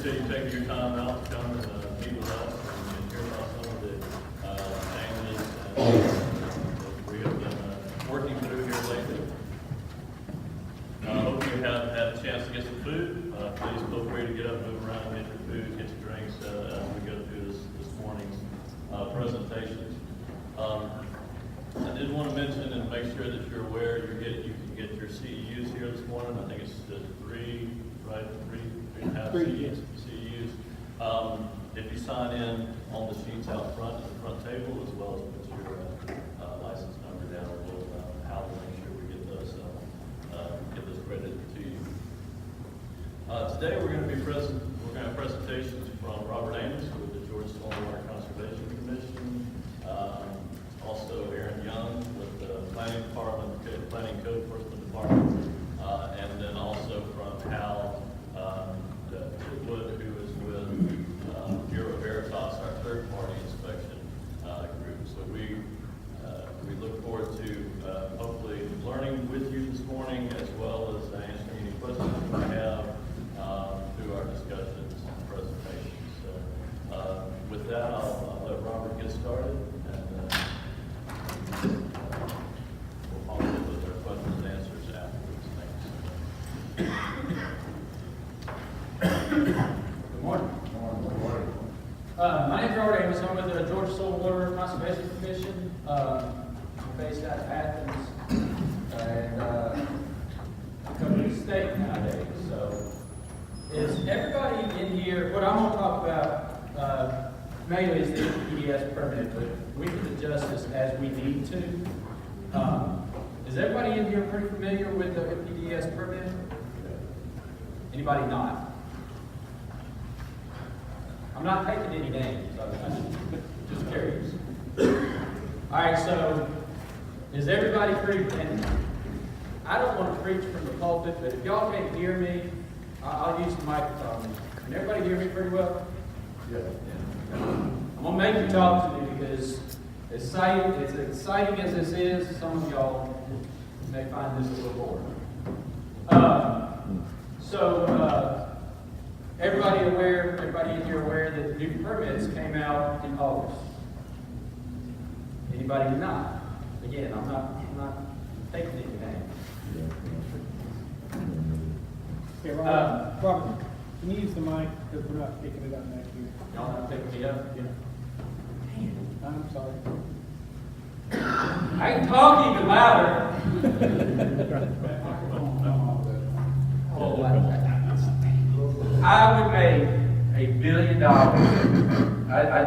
appreciate you taking your time out to come and meet with us and hear about some of the changes that we have been working through here lately. I hope you have had a chance to get some food. Please feel free to get up, move around, get your food, get your drinks as we go through this morning's presentations. I did want to mention and make sure that you're aware you can get your CEUs here this morning. I think it's three and a half CEUs. If you sign in on the sheets out front at the front table, as well as put your license number down, we'll how to make sure we get those credited to you. Today we're going to have presentations from Robert Amos with the Georgia Stormwater Conservation Commission. Also Aaron Young with the Planning Department, Planning Code Enforcement Department, and then also from Hal Chitwood, who is with Bureau Veritas, our third-party inspection group. So we look forward to hopefully learning with you this morning, as well as answering any questions you might have through our discussions and presentations. So with that, I'll let Robert get started. We'll follow up with our questions and answers afterwards. Thanks. Good morning. My name is Robert Amos. I'm with the Georgia Stormwater Conservation Commission. I'm based out of Athens, and I come to the state nowadays. So, is everybody in here? What I'm going to talk about mainly is the PDS permit, but we can adjust this as we need to. Is everybody in here pretty familiar with the PDS permit? Anybody not? I'm not taking any names. I'm just curious. All right, so is everybody pretty? And I don't want to preach from the pulpit, but if y'all can't hear me, I'll use the microphone. Can everybody hear me pretty well? Yeah. I'm gonna make you talk to me because as exciting as this is, some of y'all may find this a little boring. Everybody in here aware that new permits came out in August? Anybody not? Again, I'm not taking any names. Okay, Robert, can you use the mic because we're not picking it up back here? Y'all not picking me up? Yeah. I'm sorry. I can talk even louder. I would make $1 billion. I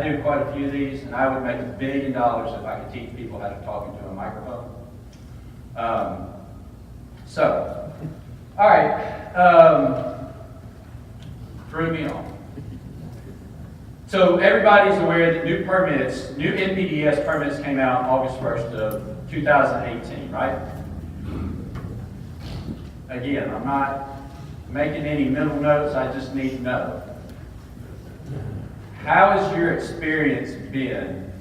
do quite a few of these, and I would make $1 billion if I could teach people how to talk into a microphone. All right. Threw me off. So everybody's aware that new NPDES permits came out August 1st of 2018, right? Again, I'm not making any mental notes, I just need to know. How has your experience been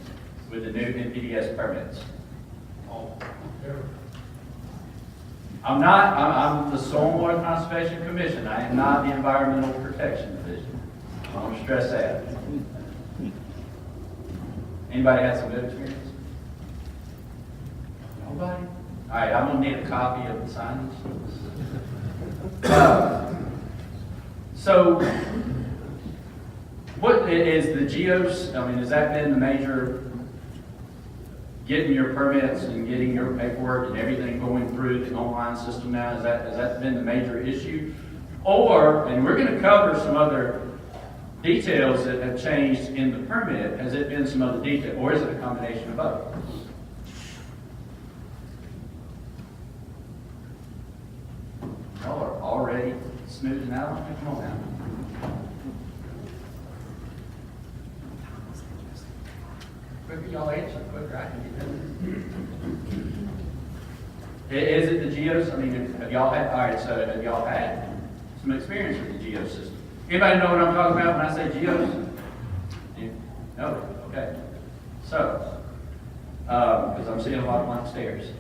with the new NPDES permits? I'm the Stormwater Conservation Commission. I am not the Environmental Protection Division. I want to stress that. Anybody had some good experience? Nobody? All right, I'm going to need a copy of the signage. So, what is the geos? I mean, has that been the major, getting your permits and getting your paperwork and everything going through the online system now? Has that been the major issue? Or, and we're going to cover some other details that have changed in the permit. Has it been some other detail, or is it a combination of both? Y'all are already smoothing out on me. Come on now. Quicker y'all answer, quicker I can get done. Is it the geos? I mean, have y'all had? All right, so have y'all had some experience with the geo system? Anybody know what I'm talking about when I say geos? No? Okay. So, because I'm seeing a lot of blank stares.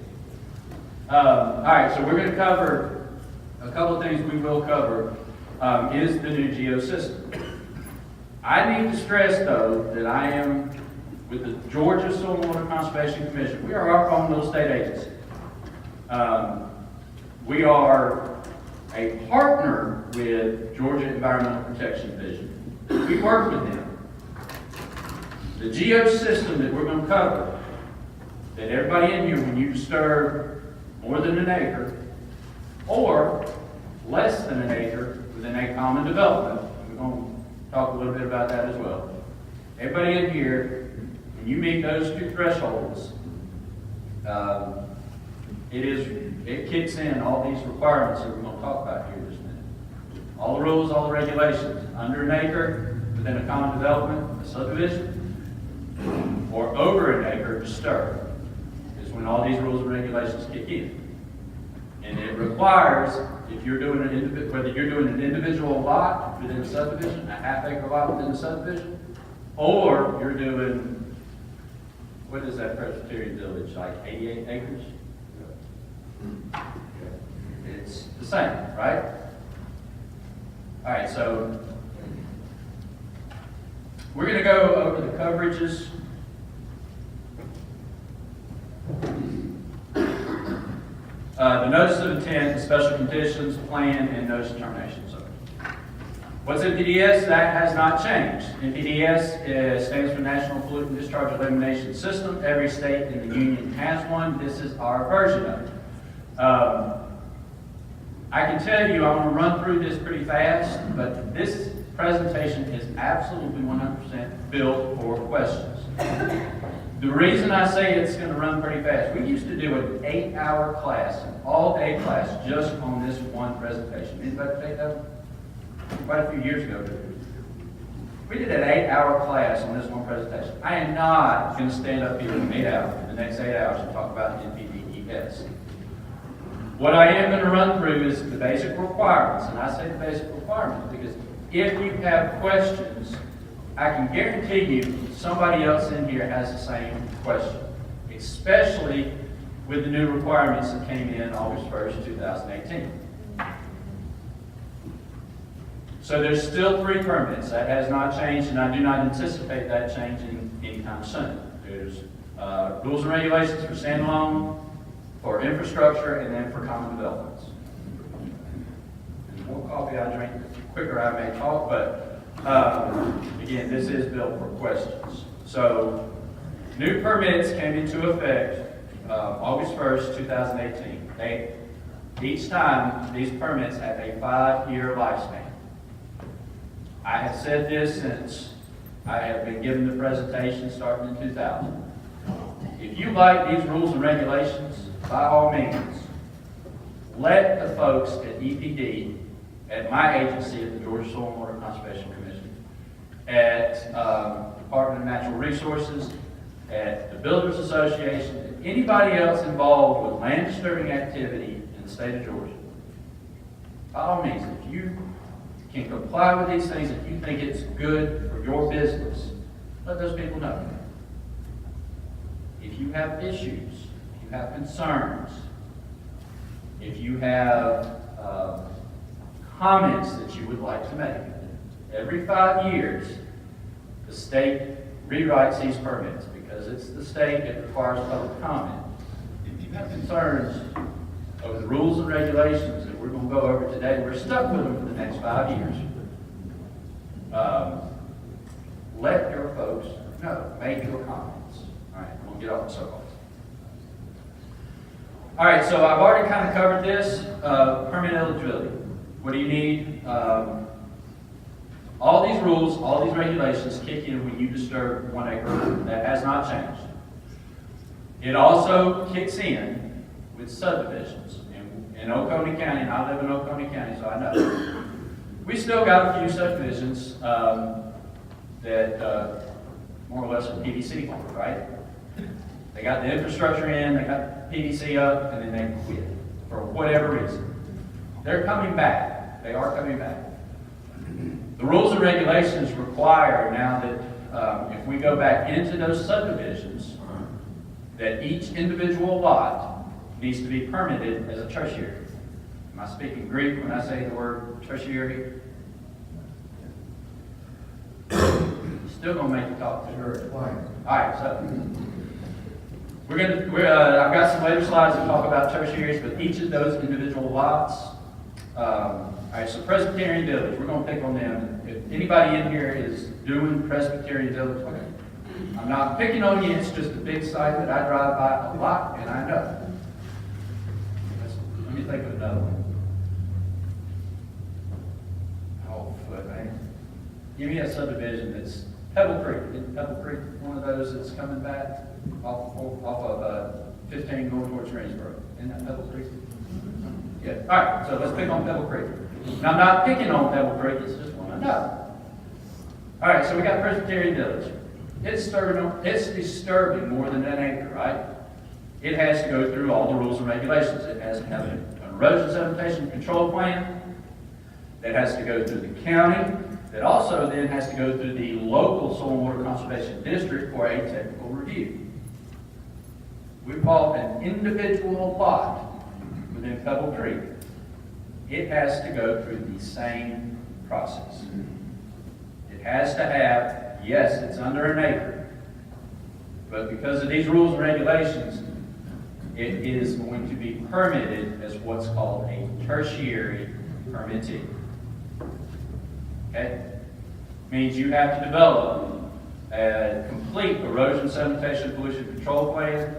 All right, so we're going to cover a couple of things we will cover is the new geo system. I need to stress, though, that I am with the Georgia Soil and Water Conservation Commission. We are our own little state agency. We are a partner with Georgia Environmental Protection Division. We work with them. The geo system that we're going to cover, that everybody in here, when you disturb more than an acre or less than an acre within a common development, we're going to talk a little bit about that as well. Everybody in here, when you meet those two thresholds, it kicks in all these requirements that we're going to talk about here in just a minute. All the rules, all the regulations, under an acre, within a common development, a subdivision, or over an acre disturbed, is when all these rules and regulations kick in. And it requires, if you're doing whether you're doing an individual lot within a subdivision, a half-acre lot within a subdivision, or you're doing, what is that Presbyterian village, like 88 acres? It's the same, right? All right, so we're going to go over the coverages. The notice of intent, the special conditions, plan, and notice of termination. So, what's NPDES? That has not changed. NPDES stands for National Pollutant Discharge Elimination System. Every state in the union has one. This is our version of it. I can tell you, I'm going to run through this pretty fast, but this presentation is absolutely 100% built for questions. The reason I say it's going to run pretty fast, we used to do an 8-hour class, an all-day class, just on this one presentation. Anybody take that one? Quite a few years ago. We did an 8-hour class on this one presentation. I am not going to stand up here in 8 hours, in the next 8 hours, and talk about NPDES. What I am going to run through is the basic requirements, and I say the basic requirements because if you have questions, I can guarantee you somebody else in here has the same question, especially with the new requirements that came in August 1st, 2018. So there's still 3 permits. That has not changed, and I do not anticipate that changing anytime soon. There's rules and regulations for standalone, for infrastructure, and then for common developments. The more coffee I drink, the quicker I may talk, but again, this is built for questions. So, new permits came into effect August 1st, 2018. Each time, these permits have a 5-year lifespan. I have said this since I have been given the presentation starting in 2000. If you like these rules and regulations, by all means, let the folks at EPD, at my agency, at the Georgia Soil and Water Conservation Commission, at Department of Natural Resources, at the Builders Association, and anybody else involved with land disturbing activity in the state of Georgia, by all means, if you can comply with these things, if you think it's good for your business, let those people know. If you have issues, if you have concerns, if you have comments that you would like to make, every 5 years, the state rewrites these permits because it's the state that requires public comment. If you have concerns over the rules and regulations that we're going to go over today, we're stuck with them for the next 5 years. Let your folks know. Make your comments. All right, I'm going to get off the soapbox. All right, so I've already kind of covered this. Permit eligibility. What do you need? All these rules, all these regulations kick in when you disturb 1 acre. That has not changed. It also kicks in with subdivisions. In Oconee County, and I live in Oconee County, so I know. We still got a few subdivisions that more or less are PVC, right? They got the infrastructure in, they got PVC up, and then they quit for whatever reason. They're coming back. They are coming back. The rules and regulations require now that if we go back into those subdivisions, that each individual lot needs to be permitted as a tertiary. Am I speaking Greek when I say the word tertiary? Still gonna make you talk to her. All right, so I've got some later slides that talk about tertiaries, but each of those individual lots. All right, so Presbyterian Village, we're gonna pick on them. If anybody in here is doing Presbyterian Village, okay. I'm not picking on you, it's just a big site that I drive by a lot, and I know. Let me think of another one. Oh, foot, man. Give me a subdivision that's Pebble Creek. Isn't Pebble Creek one of those that's coming back off of 15 going towards Greensboro? Isn't that Pebble Creek? Yeah. All right, so let's pick on Pebble Creek. Now, I'm not picking on Pebble Creek, it's just one I know. All right, so we got Presbyterian Village. It's disturbing more than an acre, right? It has to go through all the rules and regulations. It has to have an erosion sedimentation control plan. That has to go through the county. That also then has to go through the local soil and water conservation district for a technical review. We bought an individual lot within Pebble Creek. It has to go through the same process. It has to have, yes, it's under an acre, but because of these rules and regulations, it is going to be permitted as what's called a tertiary permittee. Okay? Means you have to develop a complete erosion sedimentation pollution control plan,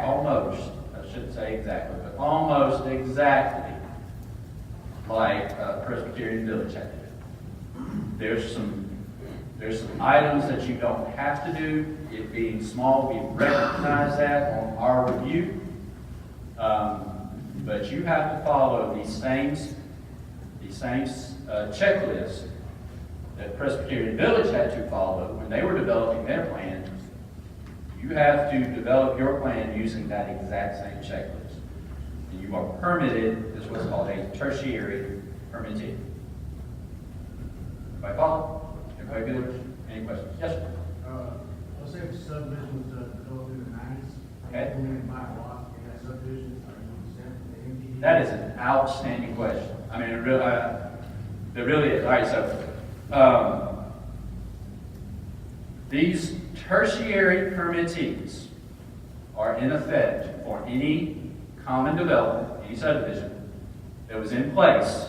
almost, I shouldn't say exactly, but almost exactly like Presbyterian Village had to do. There's some items that you don't have to do. It being small, we recognize that on our review. But you have to follow the same checklist that Presbyterian Village had to follow when they were developing their plan. You have to develop your plan using that exact same checklist. And you are permitted as what's called a tertiary permittee. Everybody follow? Everybody good? Any questions? Yes, sir. Let's say the subdivision was developed in the 90s. Okay. And then buy a lot in that subdivision, are you exempt from the MDD? That is an outstanding question. I mean, it really is. All right, so these tertiary permittees are in effect for any common development, any subdivision that was in place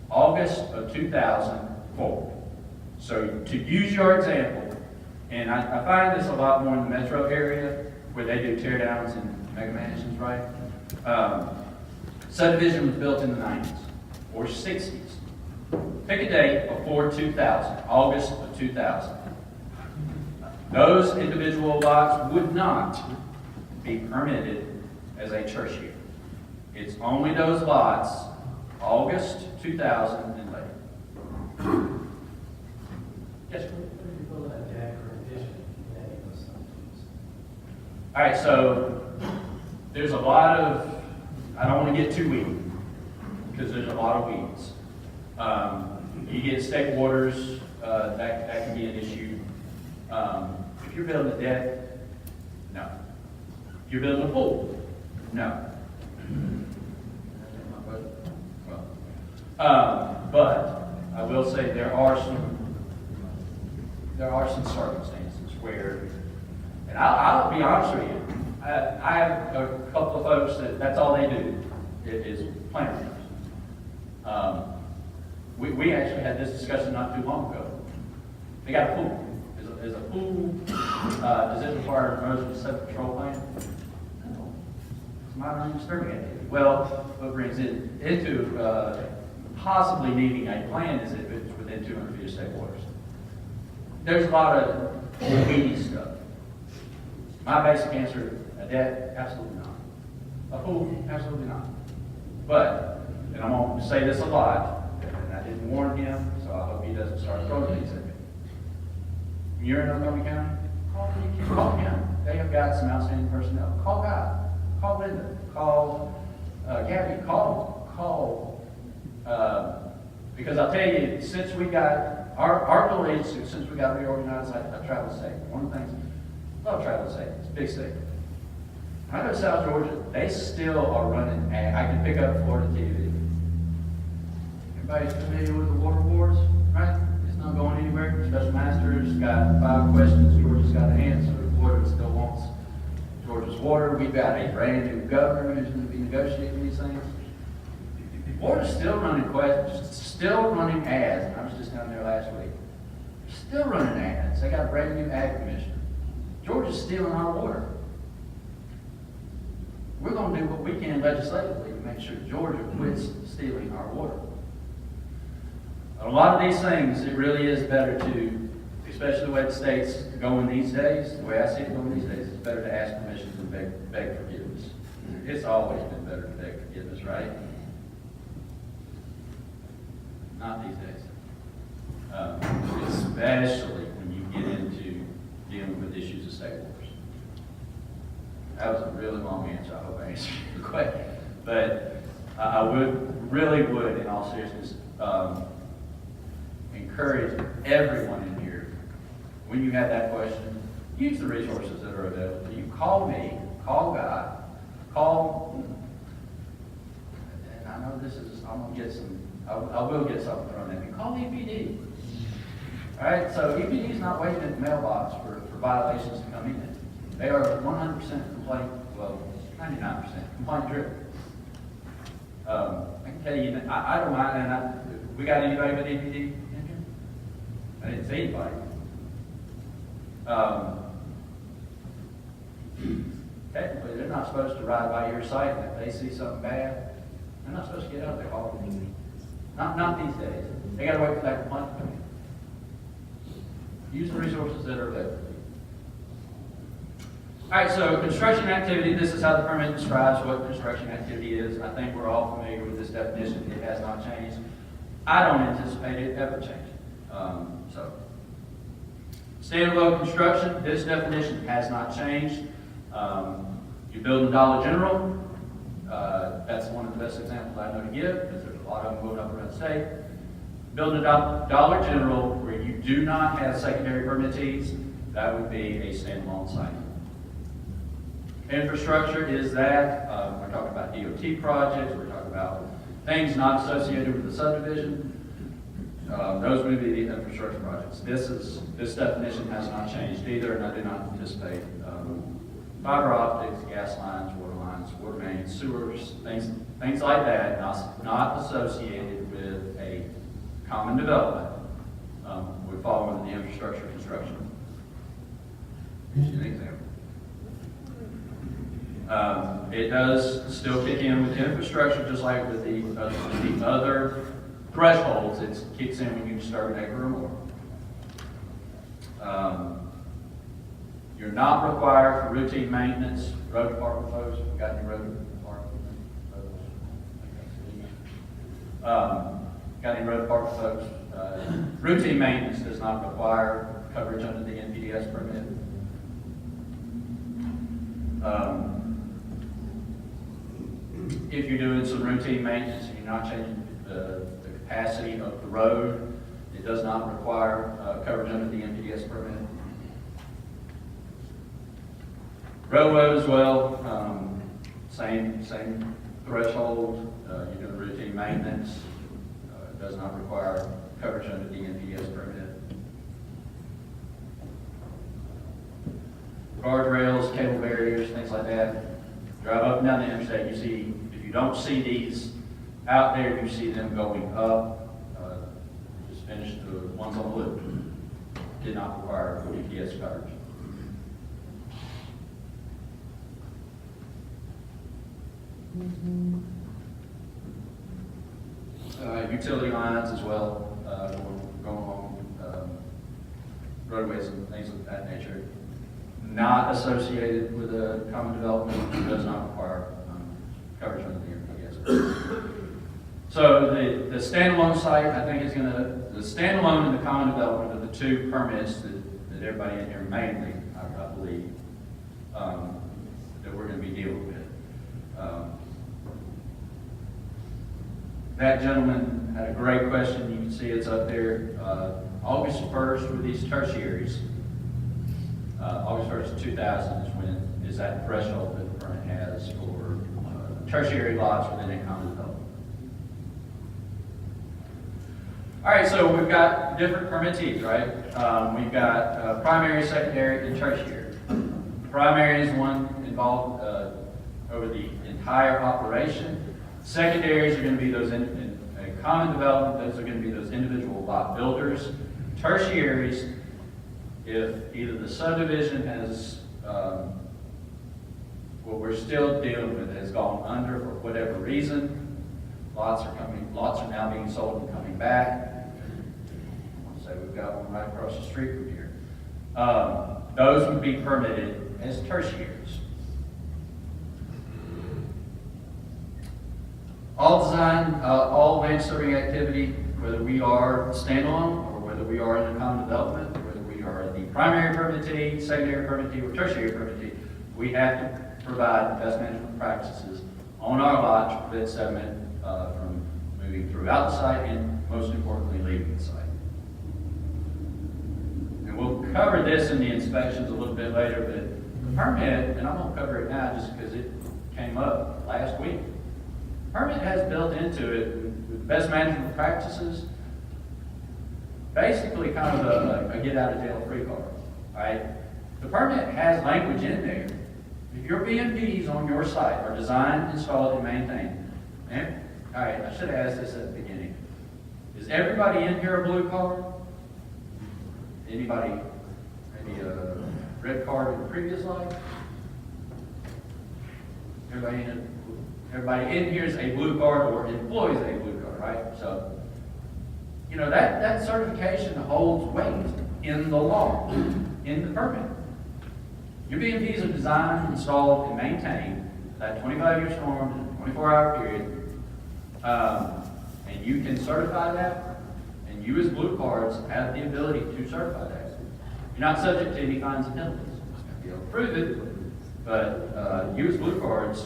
August of 2004. So to use your example, and I find this a lot more in the metro area where they do tear downs and mega mansions, right? Subdivision was built in the 90s or 60s. Pick a date before 2000, August of 2000. Those individual lots would not be permitted as a tertiary. It's only those lots, August 2000 and later. Yes, sir. All right, so there's a lot of, I don't want to get too weedy because there's a lot of weeds. You get state waters, that can be an issue. If you're building a deck, no. If you're building a pool, no. But I will say there are some circumstances where, and I'll be honest with you, I have a couple of folks that's all they do is plant rooms. We actually had this discussion not too long ago. They got a pool. Is a pool, does it require an erosion sediment control plan? No. It's minor disturbing activity. Well, what brings it into possibly needing a plan is if it's within 200 feet of state waters. There's a lot of weedy stuff. My basic answer, a deck, absolutely not. A pool, absolutely not. But, and I'm going to say this a lot, and I didn't warn him, so I hope he doesn't start throwing things at me. When you're in Oklahoma County, call county. They have got some outstanding personnel. Call Guy, call Linda, call Gabby, because I'll tell you, since we got, our little agency, since we got reorganized, I travel the state. One of the things, love travel the state, it's a big state. I I go to South Georgia, they still are running ads. I can pick up Florida TV. Everybody's familiar with the water wars, right? It's not going anywhere. Special Master's got 5 questions, Georgia's got an answer. Florida still wants Georgia's water. We've got a brand new governor who's going to be negotiating these things. Florida's still running questions, still running ads. I was just down there last week. Still running ads. They got a brand new ag commissioner. Georgia's stealing our water. We're going to do what we can legislatively to make sure Georgia quits stealing our water. A lot of these things, it really is better to, especially the way the state's going these days, the way I see it going these days, it's better to ask permission than beg forgiveness. It's always been better to beg forgiveness, right? Not these days. Especially when you get into dealing with issues of state wars. That was a really long answer. I hope I answered your question. But I really would, in all seriousness, encourage everyone in here, when you have that question, use the resources that are available to you. Call me, call Guy, call, and I know this is, I'm going to get some, I will get something thrown at me. Call EPD. All right, so EPD is not waiting at the mailbox for violations to come in. They are 100% complaint, well, 99% complaint driven. I can tell you, I don't mind, and we got anybody with EPD in here? I didn't see anybody. Technically, they're not supposed to ride by your site, and if they see something bad, they're not supposed to get out there call them. Not these days. They got to wait for that complaint to come in. Use the resources that are available. All right, so construction activity, this is how the permit describes what construction activity is. I think we're all familiar with this definition. It has not changed. I don't anticipate it ever changing. Standalone construction, this definition has not changed. You build a Dollar General. That's one of the best examples I know to give, because there's a lot of them going up around the state. Build a Dollar General where you do not have secondary permittees, that would be a standalone site. Infrastructure is that. We're talking about DOT projects. We're talking about things not associated with the subdivision. Those would be the infrastructure projects. This definition has not changed either, and I do not anticipate fiber optics, gas lines, water mains, sewers, things like that, not associated with a common development, would fall under the infrastructure construction. Here's an example. It does still kick in with infrastructure, just like with the other thresholds. It kicks in when you start an acre or more. You're not required for routine maintenance. Road department folks, we got any road department folks? Got any road department folks? Routine maintenance does not require coverage under the NPDES permit. If you're doing some routine maintenance and you're not changing the capacity of the road, it does not require coverage under the NPDES permit. Railroad as well, same threshold. You're doing routine maintenance. It does not require coverage under the NPDES permit. Guardrails, cable barriers, things like that. Drive up and down the interstate, you see, if you don't see these out there, you see them going up. Just finished the ones on the loop. Did not require NPDES coverage. Utility lines as well, going along roadways and things of that nature. Not associated with a common development, does not require coverage under the NPDES. So the standalone site, I think, is going to, the standalone and the common development are the two permits that everybody in here mainly, I believe, that we're going to be dealing with. That gentleman had a great question. You can see it's up there. August 1st were these tertiaries. August 1st, 2000 is when is that threshold that the permit has for tertiary lots within a common development. All right, so we've got different permittees, right? We've got primary, secondary, and tertiary. Primary is one involved over the entire operation. Secondaries are going to be those in a common development, those are going to be those individual lot builders. Tertiaries, if either the subdivision has, what we're still dealing with, has gone under for whatever reason, lots are now being sold and coming back. So we've got one right across the street from here. Those would be permitted as tertiaries. All design, all land serving activity, whether we are standalone or whether we are in a common development, whether we are the primary permittee, secondary permittee, or tertiary permittee, we have to provide best management practices on our lot to prevent sediment from moving throughout the site and, most importantly, leaving the site. And we'll cover this in the inspections a little bit later, but the permit, and I'm going to cover it now just because it came up last week. Permit has built into it with best management practices, basically kind of a get out of jail free card, right? The permit has language in there. If your BMPs on your site are designed, installed, and maintained, and, all right, I should have asked this at the beginning. Is everybody in here a blue card? Anybody, maybe a red card in the previous life? Everybody in here is a blue card or employs a blue card, right? So, you know, that certification holds weight in the law, in the permit. Your BMPs are designed, installed, and maintained that 25-year storm, 24-hour period, and you can certify that, and you as blue cards have the ability to certify that. You're not subject to any fines and penalties. You'll prove it, but you as blue cards,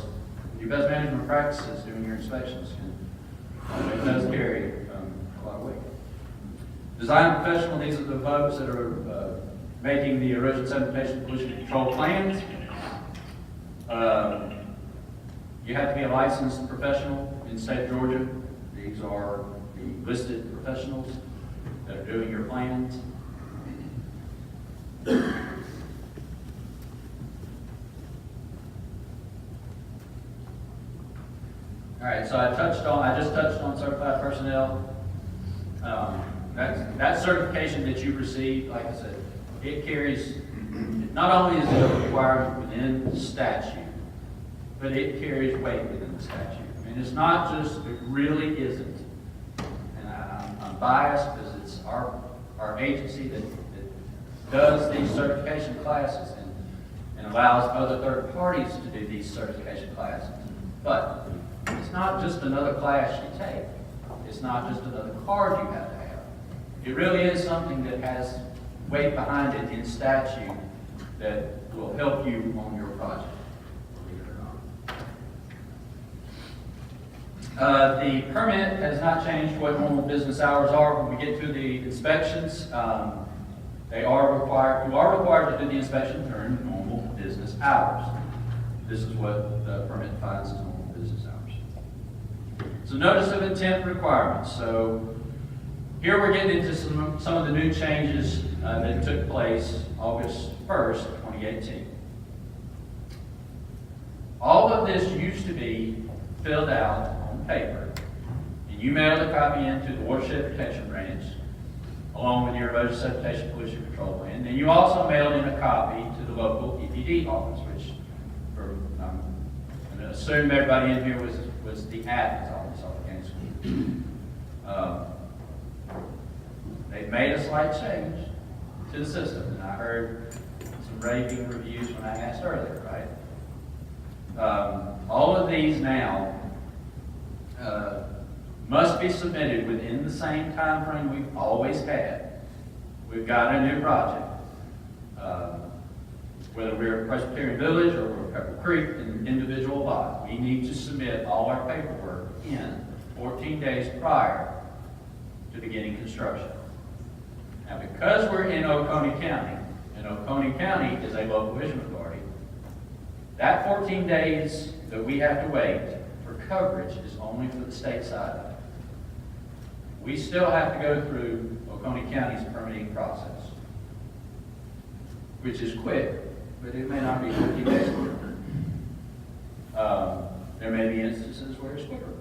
your best management practices during your inspections it does carry a lot of weight. Design professional, these are the folks that are making the erosion sedimentation pollution control plans. You have to be a licensed professional in the state of Georgia. These are the listed professionals that are doing your plans. All right, so I just touched on certified personnel. That certification that you receive, like I said, it carries, not only is it a requirement within the statute, but it carries weight within the statute. I mean, it's not just, it really isn't. And I'm biased because it's our agency that does these certification classes and allows other third parties to do these certification classes. But it's not just another class you take. It's not just another card you have to have. It really is something that has weight behind it in statute that will help you on your project, believe it or not. The permit has not changed what normal business hours are. When we get to the inspections, you are required to do the inspection during normal business hours. This is what the permit defines as normal business hours. So notice of intent requirements. So here we're getting into some of the new changes that took place August 1st, 2018. All of this used to be filled out on paper, and you mailed a copy into the Watershed Protection Branch along with your erosion sedimentation pollution control plan. And you also mailed in a copy to the local EPD office, which I'm going to assume everybody in here was the admin's office off of Kansas School. They've made a slight change to the system, and I heard some raving reviews when I asked earlier, right? All of these now must be submitted within the same time frame we've always had. We've got a new project. Whether we're at Presbyterian Village or we're at Pepper Creek, an individual lot, we need to submit all our paperwork in 14 days prior to beginning construction. Now, because we're in Oconee County, and Oconee County is a local vision authority, That 14 days that we have to wait for coverage is only for the state side. We still have to go through Oconee County's permitting process, which is quick, but it may not be 14 days quicker. There may be instances where it's quicker.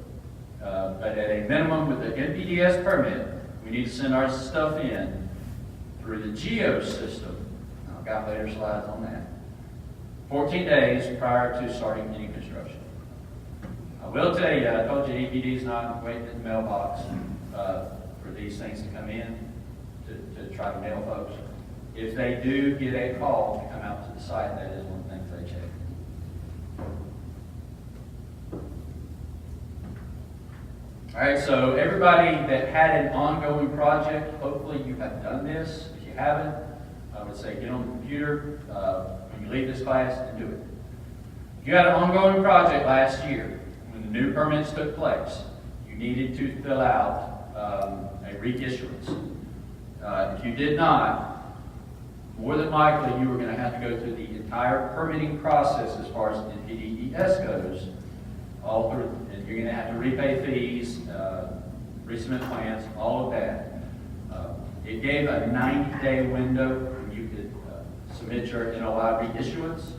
But at a minimum, with the NPDS permit, we need to send our stuff in through the GEO system. I've got later slides on that. 14 days prior to starting any construction. I will tell you, I told you EPD is not waiting in the mailbox for these things to come in to try to mail folks. If they do get a call to come out to the site, that is one of the things they check. All right, so everybody that had an ongoing project, hopefully you have done this. If you haven't, I would say get on the computer when you leave this class and do it. If you had an ongoing project last year, when the new permits took place, you needed to fill out a reissuance. If you did not, more than likely you were going to have to go through the entire permitting process as far as NPDES goes, all through, and you're going to have to repay fees, resubmit plans, all of that. It gave a 90-day window when you could submit your NOI reissuance.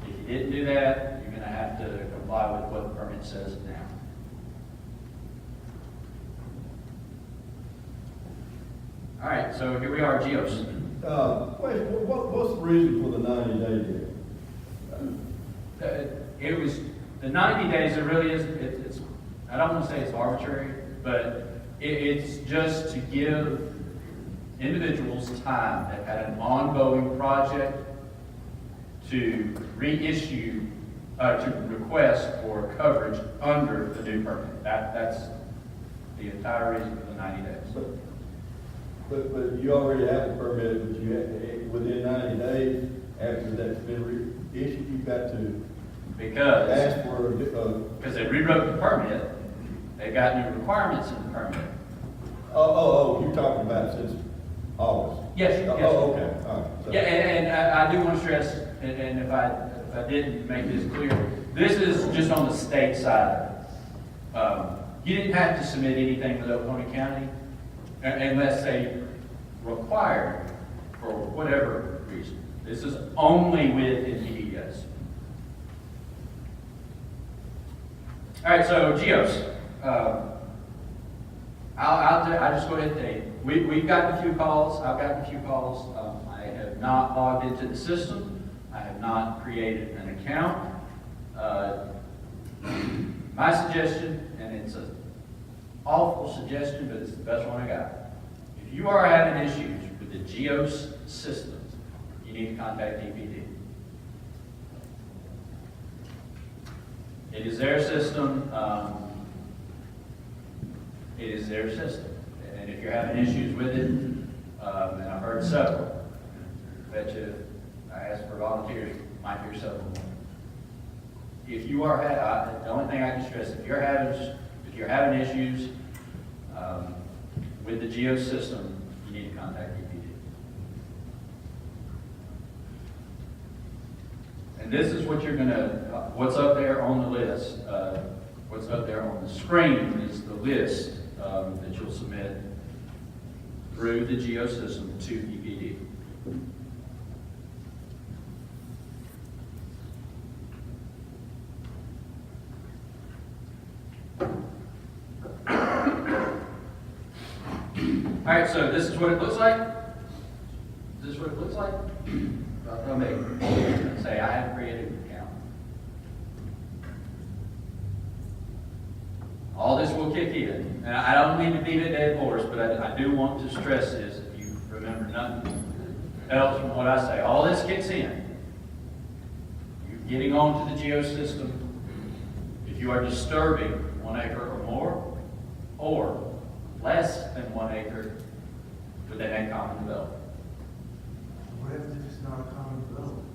If you didn't do that, you're going to have to comply with what the permit says now. All right, so here we are, GEOs. What's the reason for the 90-day deal? It was the 90 days. It really is. It's I don't want to say it's arbitrary, but it's just to give individuals time that had an ongoing project to reissue, to request for coverage under the new permit. That's the entire reason for the 90 days. But you already have a permit, but you have, within 90 days, after that's been reissued, you've got to ask for because they rewrote the permit, they got new requirements in the permit. you're talking about since August? Yes. Yes. Oh, okay, all right. So- Yeah, and I do want to stress, and if I didn't make this clear, this is just on the state side. You didn't have to submit anything with Oconee County unless they required for whatever reason. This is only with NPDES. All right, so GEOs. I'll just go ahead and tell you. We've gotten a few calls. I've gotten a few calls. I have not logged into the system. I have not created an account. My suggestion, and it's an awful suggestion, but it's the best one I got. If you are having issues with the GEOS systems, you need to contact EPD. It is their system. It is their system. And if you're having issues with it, and I've heard several, I bet you, I asked for volunteers, might hear several more. If you are, the only thing I can stress, if you're having issues with the GEOS system, you need to contact EPD. And this is what you're what's up there on the list. What's up there on the screen is the list that you'll submit through the GEOS system to EPD. All right, so this is what it looks like. This is what it looks like. I'll make say I have created an account. All this will kick in. And I don't mean to beat a dead horse, but I do want to stress this if you remember nothing else from what I say. All this kicks in. You're getting onto the GEOS system. If you are disturbing 1 acre or more, or less than 1 acre within a common development. What if it's just not a common development?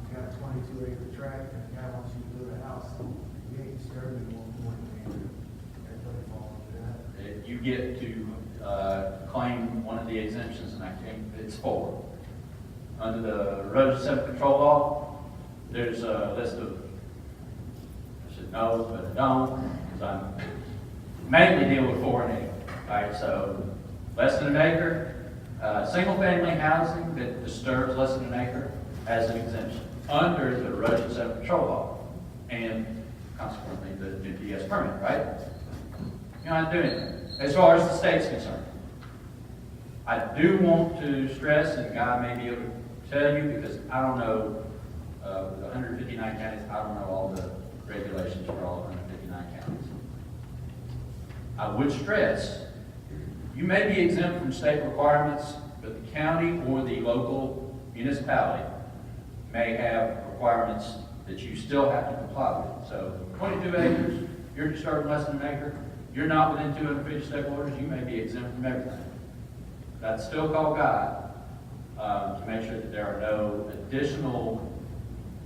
You got a 22-acre tract and a guy wants you to build a house, you ain't disturbing more than an acre. Everybody fall into that. You get to claim one of the exemptions, and I think it's 4. Under the erosion sediment control law, there's a list of, I should know, but I don't, because I'm mainly deal with 4 and 8. Right, so less than an acre, single-family housing that disturbs less than an acre has an exemption under the erosion sediment control law, and consequently the NPDES permit, right? You're not doing it, as far as the state's concerned. I do want to stress, and Guy may be able to tell you, because I don't know, with 159 counties, I don't know all the regulations for all 159 counties. I would stress, you may be exempt from state requirements, but the county or the local municipality may have requirements that you still have to comply with. So 22 acres, you're disturbing less than an acre, you're not within 250 state waters, you may be exempt from everything. I'd still call Guy to make sure that there are no additional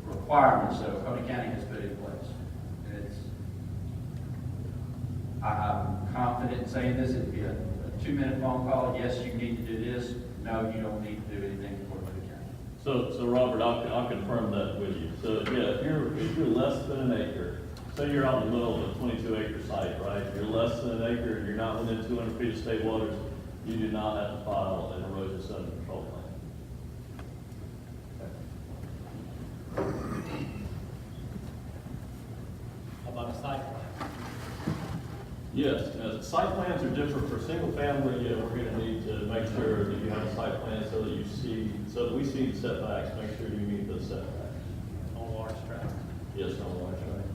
requirements that Oconee County has put in place. And I'm confident in saying this, it'd be a 2-minute phone call. Yes, you need to do this. No, you don't need to do anything for the county. So Robert, I'll confirm that with you. So yeah, if you're less than an acre, say you're out in the middle of a 22-acre site, right? You're less than an acre, and you're not within 200 feet of state waters, you do not have to file an erosion sediment control plan. How about a site plan? Yes, site plans are different for single family. We're going to need to make sure that you have a site plan so that we see the setbacks, make sure you meet those setbacks. On large tracts. Yes, on large tract.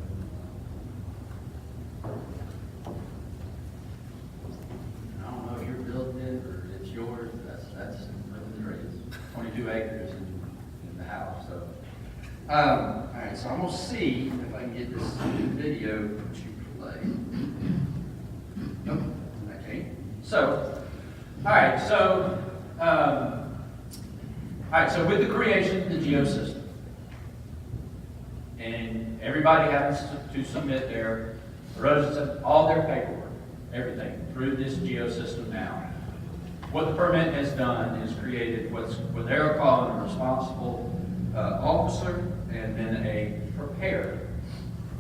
I don't know if you're building it or it's yours, that's really the race. 22 acres in the house, so. All right, so I'm gonna see if I can get this video to play. Nope, I can't. So, all right, so with the creation of the geosystem, and everybody has to submit their erosion, all their paperwork, everything through this geosystem now. What the permit has done is created what they're calling a responsible officer and then a preparer.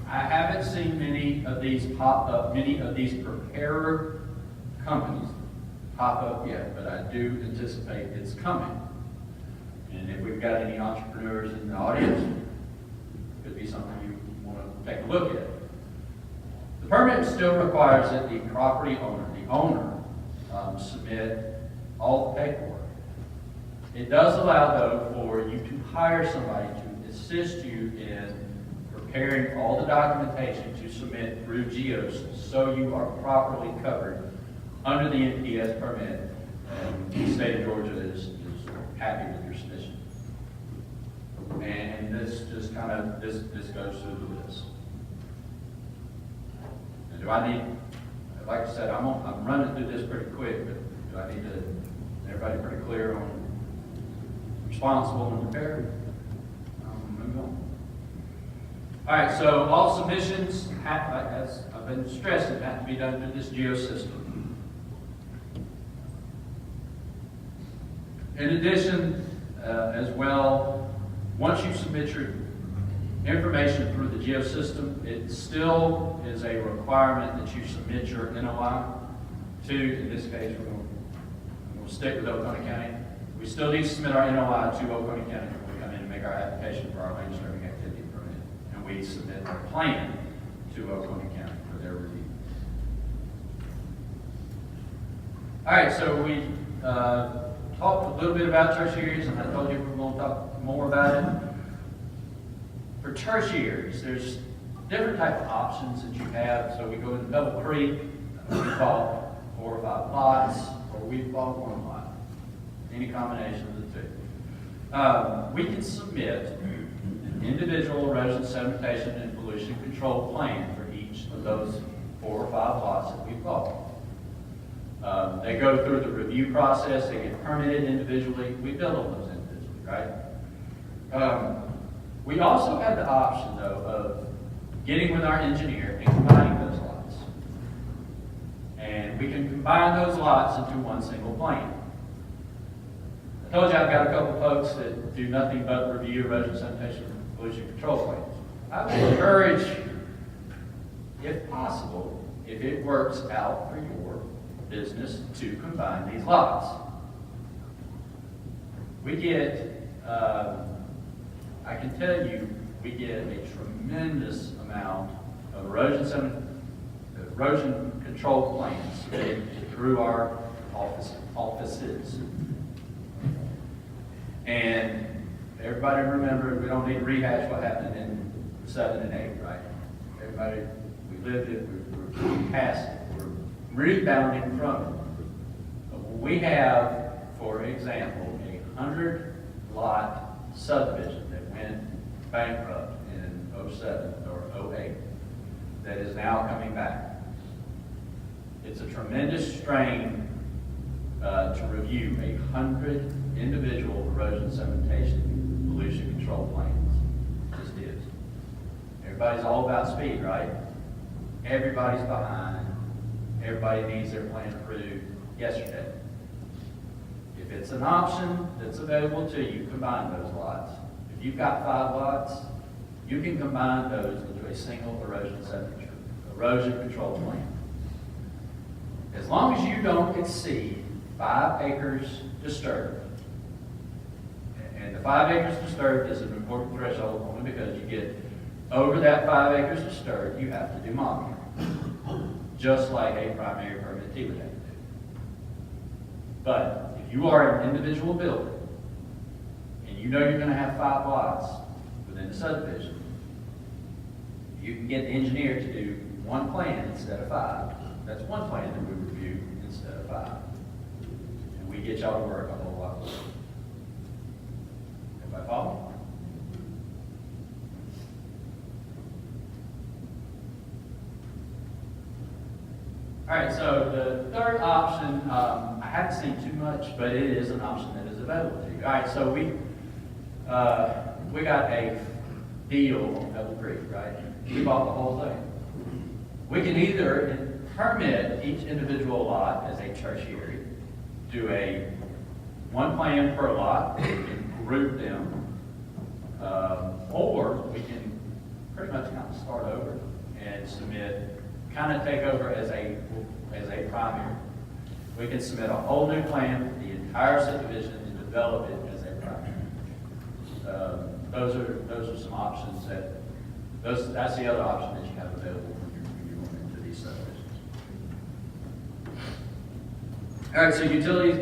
I haven't seen many of these pop up, many of these preparer companies pop up yet, but I do anticipate it's coming. And if we've got any entrepreneurs in the audience, it could be something you want to take a look at. The permit still requires that the property owner, submit all the paperwork. It does allow, though, for you to hire somebody to assist you in preparing all the documentation to submit through GEOS, so you are properly covered under the NPDES permit, and the state of Georgia is happy with your submission. And this just kind of, this goes through the list. And do I need, like I said, I'm running through this pretty quick, but do I need to, everybody pretty clear on responsible and prepared? Move on. All right, so all submissions have, as I've been stressing, have to be done through this geosystem. In addition, as well, once you submit your information through the geosystem, it still is a requirement that you submit your NOI to, in this case, we'll stick with Oconee County. We still need to submit our NOI to Oconee County when we come in and make our application for our land disturbing activity permit. And we submit our plan to Oconee County for their review. All right, so we talked a little bit about tertiaries, and I told you we were going to talk more about it. For tertiaries, there's different type of options that you have. So we go into Double Creek, we bought 4 or 5 lots, or we bought 1 lot. Any combination of the two. We can submit an individual erosion, sedimentation, and pollution control plan for each of those 4 or 5 lots that we bought. They go through the review process, they get permitted individually. We build on those individually, right? We also have the option, though, of getting with our engineer and combining those lots. And we can combine those lots into one single plan. I told you I've got a couple folks that do nothing but review erosion, sedimentation, pollution control plans. I would encourage, if possible, if it works out for your business, to combine these lots. We get, I can tell you, we get a tremendous amount of erosion control plans through our offices. And everybody remember, we don't need to rehash what happened in 7 and 8, right? Everybody, we lived it, we're past it, we're rebounding from it. We have, for example, a 100-lot subdivision that went bankrupt in 07 or 08 that is now coming back. It's a tremendous strain to review 100 individual erosion cementation pollution control plans. It just is. Everybody's all about speed, right? Everybody's behind. Everybody needs their plan approved yesterday. If it's an option that's available to you, combine those lots. If you've got 5 lots, you can combine those into a single erosion control plan. As long as you don't exceed 5 acres disturbed. And the 5 acres disturbed is an important threshold only because you get over that 5 acres disturbed, you have to do monitoring. Just like a primary permittee would have to do. But if you are an individual builder, and you know you're going to have 5 lots within the subdivision, you can get the engineer to do 1 plan instead of 5. That's 1 plan that we review instead of 5. And we get y'all to work a whole lot more. Everybody follow? All right, so the third option, I haven't seen too much, but it is an option that is available to you. All right, so we got a deal on Pebble Creek, right? We bought the whole thing. We can either permit each individual lot as a tertiary, do a 1 plan per lot, we can group them, or we can pretty much kind of start over and submit, kind of take over as a primary. We can submit a whole new plan for the entire subdivision and develop it as a primary. Those are some options that's the other option that you have available when you're going into these subdivisions. All right, so utilities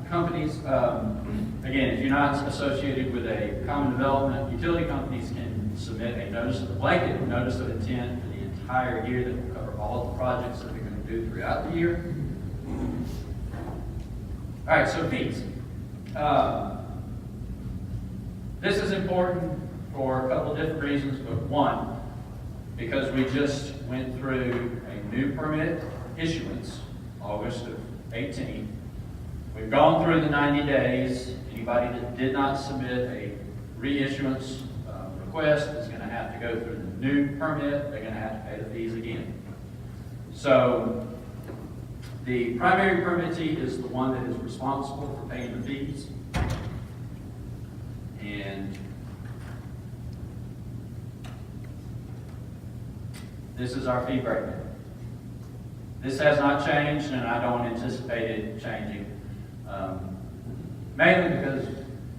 companies, again, if you're not associated with a common development, utility companies can submit a blanket notice of intent for the entire year that will cover all of the projects that they're going to do throughout the year. All right, so fees. This is important for a couple of different reasons, but one, because we just went through a new permit issuance, August of 18. We've gone through the 90 days. Anybody that did not submit a reissuance request is going to have to go through the new permit. They're going to have to pay the fees again. So the primary permittee is the one that is responsible for paying the fees. And this is our fee breakdown. This has not changed, and I don't anticipate it changing. Mainly because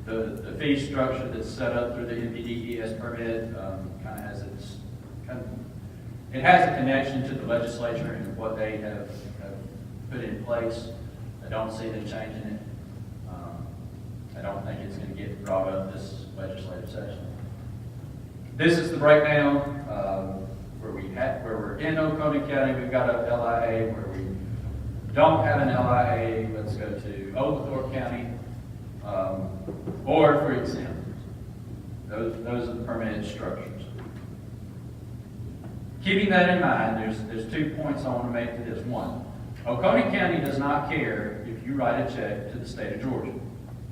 the fee structure that's set up through the NPDES permit kind of has it has a connection to the legislature and what they have put in place. I don't see them changing it. I don't think it's going to get brought up this legislative session. This is the breakdown where we're in Oconee County. We've got a LIA. Where we don't have an LIA, let's go to Oglethorpe County. Or for example, those are the permitted structures. Keeping that in mind, there's 2 points I want to make to this. One, Oconee County does not care if you write a check to the state of Georgia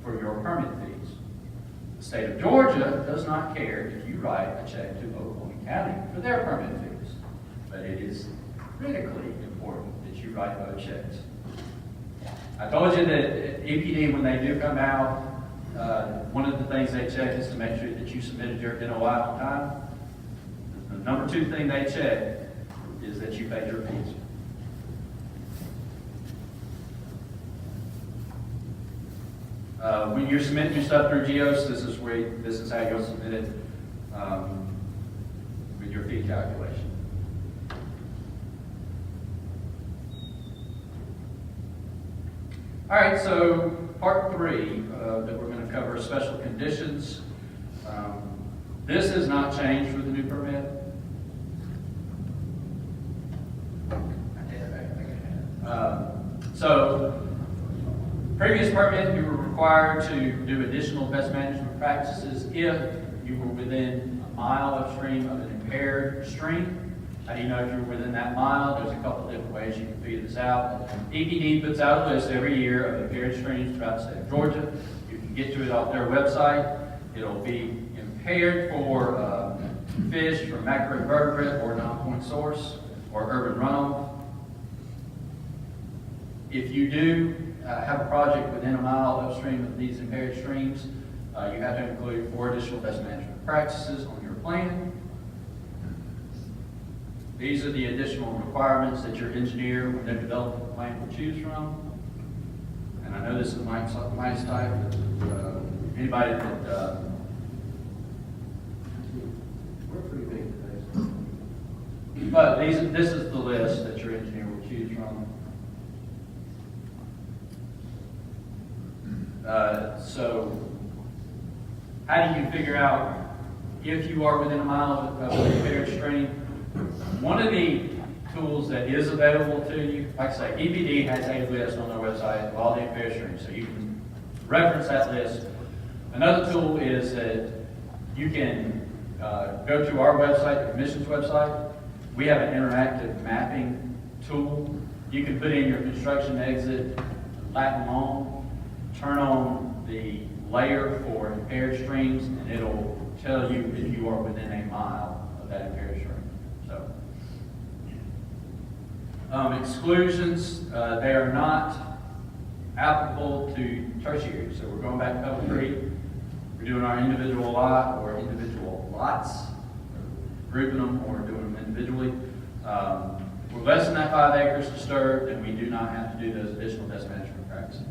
for your permit fees. The state of Georgia does not care if you write a check to Oconee County for their permit fees. But it is critically important that you write those checks. I told you that EPD, when they do come out, one of the things they check is to make sure that you submitted your NOI on time. The number 2 thing they check is that you paid your fees. When you're submitting your stuff through GEOS, this is how you'll submit it with your fee calculation. All right, so part 3 that we're going to cover special conditions. This has not changed with the new permit. So, previous permit, you were required to do additional best management practices if you were within a mile upstream of an impaired stream. How do you know if you're within that mile? There's a couple of different ways you can figure this out. EPD puts out a list every year of impaired streams throughout the state of Georgia. You can get to it off their website. It'll be impaired for fish from macroinvertebrate or non-point source or urban runoff. If you do have a project within a mile upstream of these impaired streams, you have to include 4 additional best management practices on your plan. These are the additional requirements that your engineer, when they're developing the plan, will choose from. And I know this is Mike's type, but anybody that we're pretty big today. But this is the list that your engineer will choose from. So, how do you figure out if you are within a mile of an impaired stream? One of the tools that is available to you, like I say, EPD has a list on their website of all the impaired streams, so you can reference that list. Another tool is that you can go to our website, the Commission's website. We have an interactive mapping tool. You can put in your construction exit, lat them on, turn on the layer for impaired streams, and it'll tell you if you are within a mile of that impaired stream. So, exclusions, they are not applicable to tertiary. So we're going back to Pebble Creek. We're doing our individual lot or individual lots, grouping them or doing them individually. We're less than that 5 acres disturbed, and we do not have to do those additional best management practices.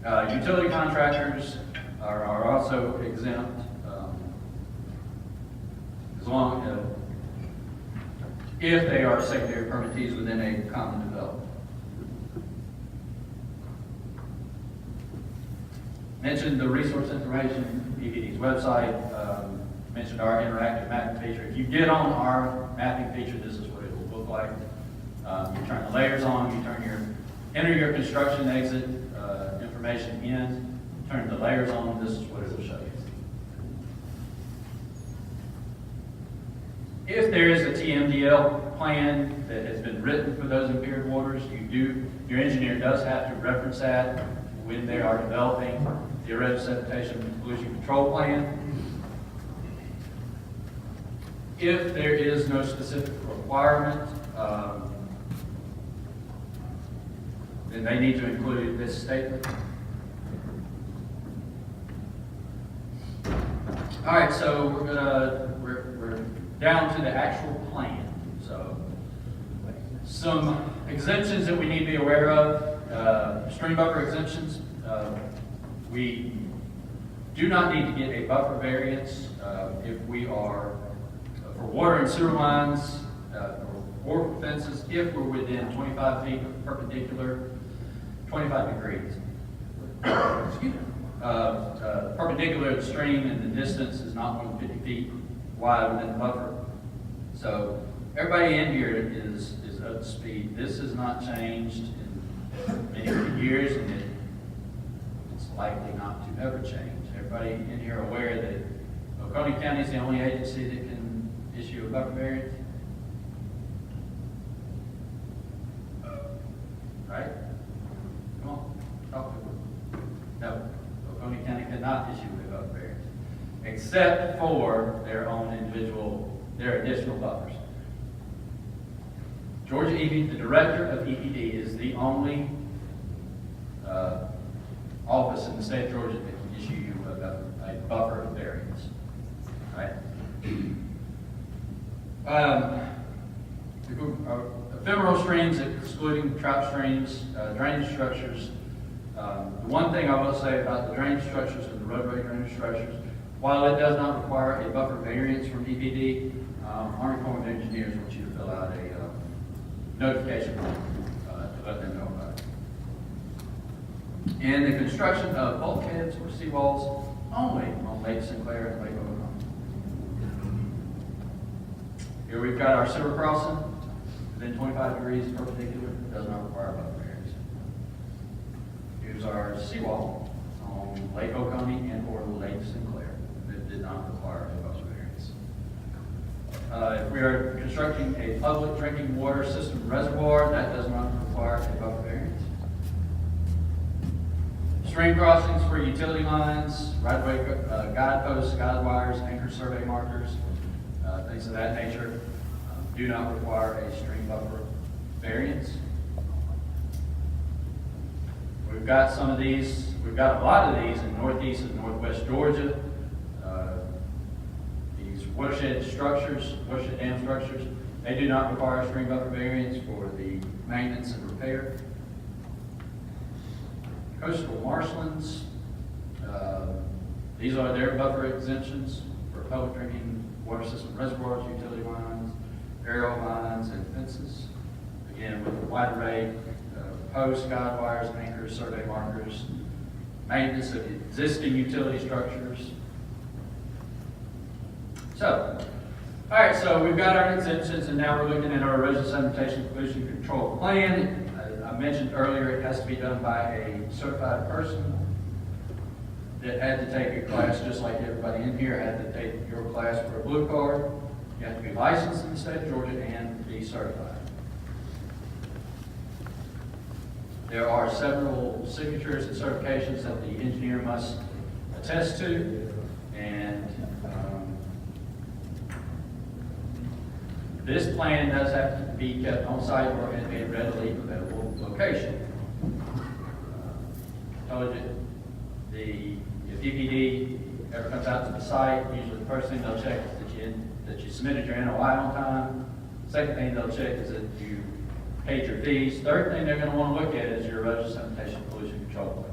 Utility contractors are also exempt as long as if they are secondary permittees within a common development. Mentioned the resource information, EPD's website, mentioned our interactive mapping feature. If you get on our mapping feature, this is what it will look like. You turn the layers on, you enter your construction exit information in, turn the layers on, this is what it will show you. If there is a TMDL plan that has been written for those impaired waters, your engineer does have to reference that when they are developing the erosion sedimentation and pollution control plan. If there is no specific requirement, then they need to include this statement. All right, so we're down to the actual plan. So some exemptions that we need to be aware of, stream buffer exemptions. We do not need to get a buffer variance if we are, for water and sewer lines, or for fences, if we're within 25 feet of perpendicular, 25 degrees. Excuse me. Perpendicular to the stream, and the distance is not more than 50 feet wide within the buffer. So everybody in here is up to speed. This has not changed in many years, and it's likely not to ever change. Everybody in here aware that Oconee County is the only agency that can issue a buffer variance? Right? Come on, talk to me. No, Oconee County cannot issue a buffer variance, except for their own their additional buffers. Georgia EPD, the director of EPD, is the only office in the state of Georgia that can issue you a buffer variance. Right? Ephemeral streams, excluding trout streams, drainage structures. The one thing I will say about the drainage structures and the roadway drainage structures, while it does not require a buffer variance from EPD, Army Corps of Engineers wants you to fill out a notification form to let them know about it. And the construction of bulkheads or seawalls only on Lake Sinclair and Lake Oklahoma. Here we've got our sewer crossing within 25 degrees perpendicular, does not require a buffer variance. Here's our seawall on Lake Oconee and or Lake Sinclair that did not require a buffer variance. If we are constructing a public drinking water system reservoir, that does not require a buffer variance. Stream crossings for utility lines, right-of-way guideposts, guide wires, anchor survey markers, things of that nature, do not require a stream buffer variance. We've got some of these, we've got a lot of these in northeast and northwest Georgia. These watershed structures, watershed dam structures, they do not require a stream buffer variance for the maintenance and repair. Coastal marshlands, these are their buffer exemptions for public drinking water system reservoirs, utility lines, aerial lines, and fences. Again, with a wide array of posts, guide wires, anchors, survey markers, maintenance of existing utility structures. So, all right, so we've got our exemptions, and now we're looking at our erosion sedimentation pollution control plan. I mentioned earlier it has to be done by a certified person that had to take a class just like everybody in here had to take your class for a blue card. You have to be licensed in the state of Georgia and be certified. There are several signatures and certifications that the engineer must attest to, and this plan does have to be kept on site or in a readily available location. Told you, if EPD ever comes out to the site, usually the first thing they'll check is that you submitted your NOI on time. Second thing they'll check is that you paid your fees. Third thing they're going to want to look at is your erosion sedimentation pollution control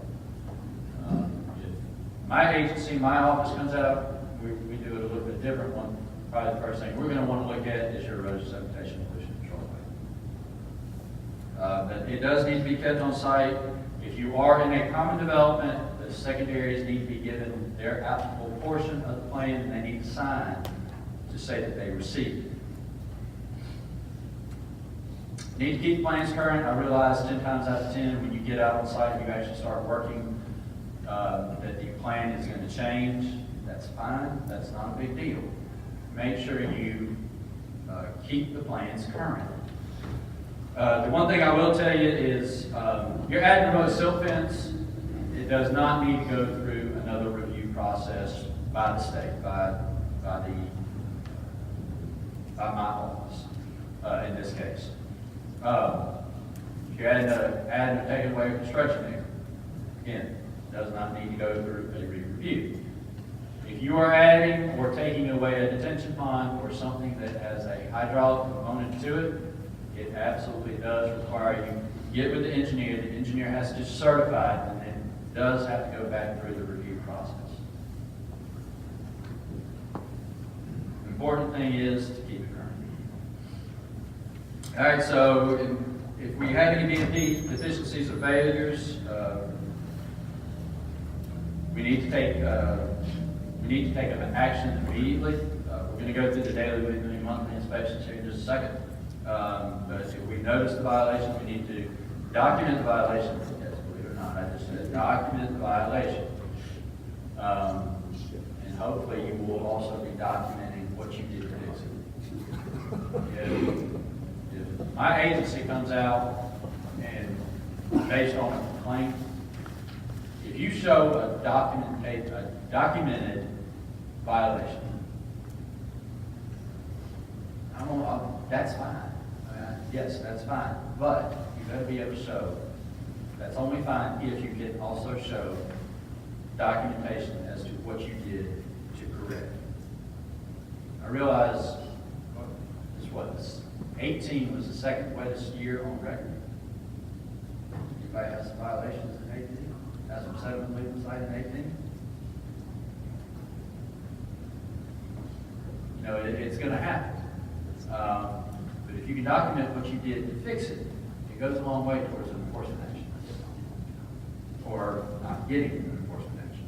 plan. If my agency, my office comes out, we do it a little bit different one. Probably the first thing we're going to want to look at is your erosion sedimentation pollution control plan. But it does need to be kept on site. If you are in a common development, the secondaries need to be given their applicable portion of the plan, and they need to sign to say that they received it. Need to keep plans current. I realize 10 times out of 10, when you get out on site and you actually start working, that the plan is going to change. That's fine. That's not a big deal. Make sure you keep the plans current. The one thing I will tell you is you're adding a remote silt fence. It does not need to go through another review process by the state, by my office in this case. If you're adding or taking away construction there, again, does not need to go through a review. If you are adding or taking away a detention pond or something that has a hydraulic component to it, it absolutely does require you get with the engineer. The engineer has to certify it, and then does have to go back through the review process. The important thing is to keep it current. All right, so if we have any BMP deficiencies or failures, we need to take an action immediately. We're going to go through the daily, weekly, monthly inspections here in just a second. But if we notice the violation, we need to document the violation. Yes, believe it or not, I just said document the violation. And hopefully you will also be documenting what you did to fix it. If my agency comes out and based on a complaint, if you show a documented violation, that's fine. Yes, that's fine. But you better be able to show That's only fine if you can also show documentation as to what you did to correct. I realize, this 18 was the second wettest year on record. Anybody has some violations in 18? Has them set on legal site in 18? You know, it's going to happen. But if you can document what you did to fix it, it goes a long way towards an enforcement action. Or not getting an enforcement action.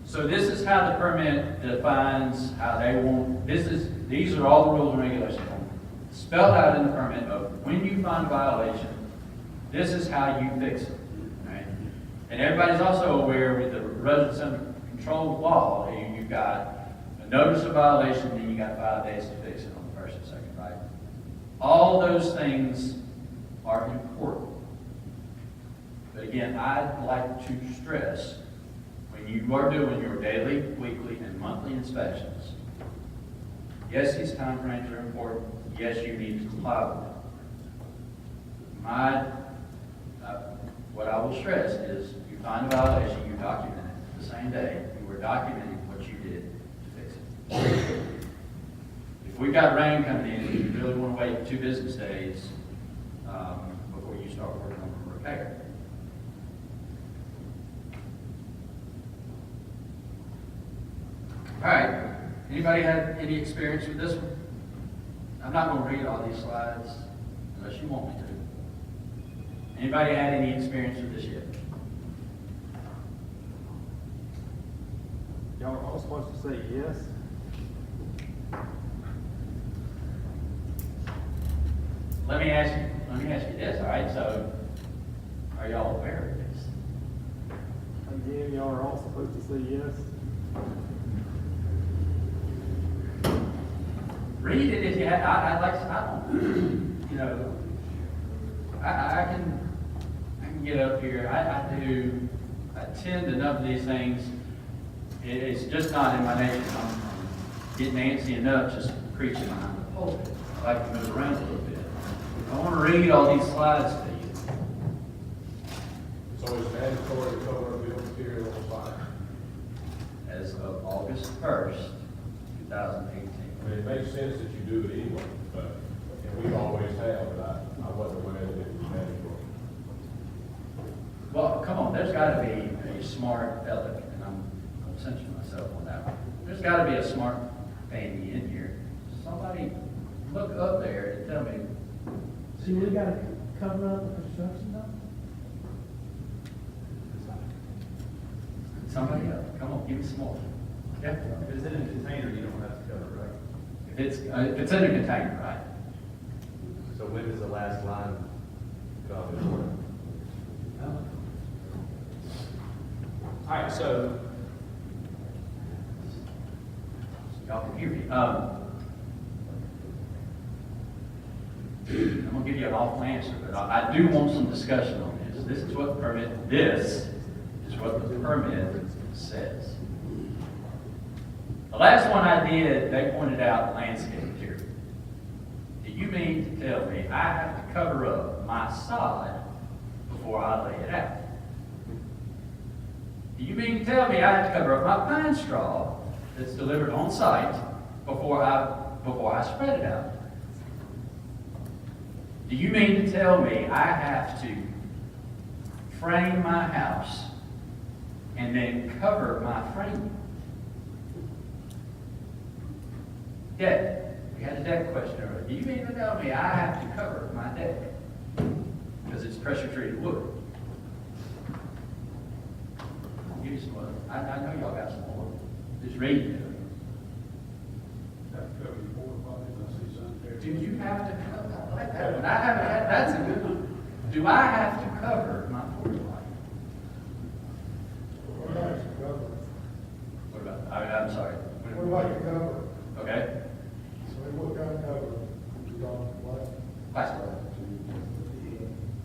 So this is how the permit defines how they want, these are all the rules and regulations. Spelled out in the permit of when you find a violation, this is how you fix it. Right? And everybody's also aware with the residence under control law, you've got a notice of violation, then you got 5 days to fix it on the first and second, right? All those things are important. But again, I'd like to stress, when you are doing your daily, weekly, and monthly inspections, yes, these time frames are important. Yes, you need to comply with them. What I will stress is, you find a violation, you document it the same day. You are documenting what you did to fix it. If we've got rain coming in, and you really want to wait 2 business days before you start working on the repair. All right. Anybody had any experience with this one? I'm not going to read all these slides unless you want me to. Anybody had any experience with this yet? Y'all are all supposed to say yes. Let me ask you this, all right? So, are y'all aware of this? Again, y'all are all supposed to say yes. Read it if you have. I don't, you know, I can get up here. I attend enough of these things. It's just not in my nature. I'm getting antsy enough just preaching behind the pulpit. I like to move around a little bit. I want to read all these slides to you. So it's mandatory to cover bill material on site. As of August 1st, 2018. I mean, it makes sense that you do it anyway, but, and we always have, but I wasn't aware that it was mandatory. Well, come on, there's got to be a smart aleck, and I'm censoring myself on that one. There's got to be a smart fanny in here. Somebody look up there and tell me. See, we gotta cover up the construction though? Somebody else, come on, give me some more. Yeah. If it's in a container, you don't have to cover it, right? If it's in a container, right? So when does the last line come? All right, so Y'all can hear me. I'm gonna give you an awful answer, but I do want some discussion on this. This is what the permit says. The last one I did, they pointed out landscape material. Do you mean to tell me I have to cover up my sod before I lay it out? Do you mean to tell me I have to cover up my pine straw that's delivered on site before I spread it out? Do you mean to tell me I have to frame my house and then cover my frame? Deck. We had a deck question earlier. Do you mean to tell me I have to cover my deck because it's pressure treated wood? I'll give you some other. I know y'all got some more. Just read it. Do you have to cover? I like that one. I haven't had, that's a good one. Do I have to cover my porch light? What about, I'm sorry. What about your cover? Okay. So what kind of cover? You got what? Plastic.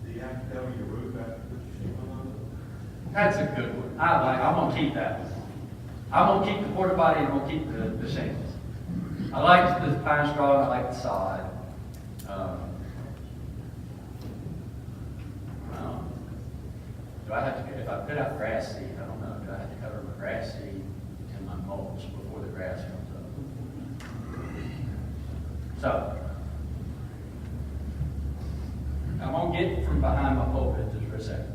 Do you have to cover your roof after you put your shingles on it? That's a good one. I'm gonna keep that one. I'm gonna keep the porta potty and I'm gonna keep the shingles. I like the pine straw and I like the sod. Well, do I have to, if I put out grass seed, I don't know, do I have to cover my grass seed and my mulch before the grass comes up? So, I'm gonna get from behind my pulpit just for a second.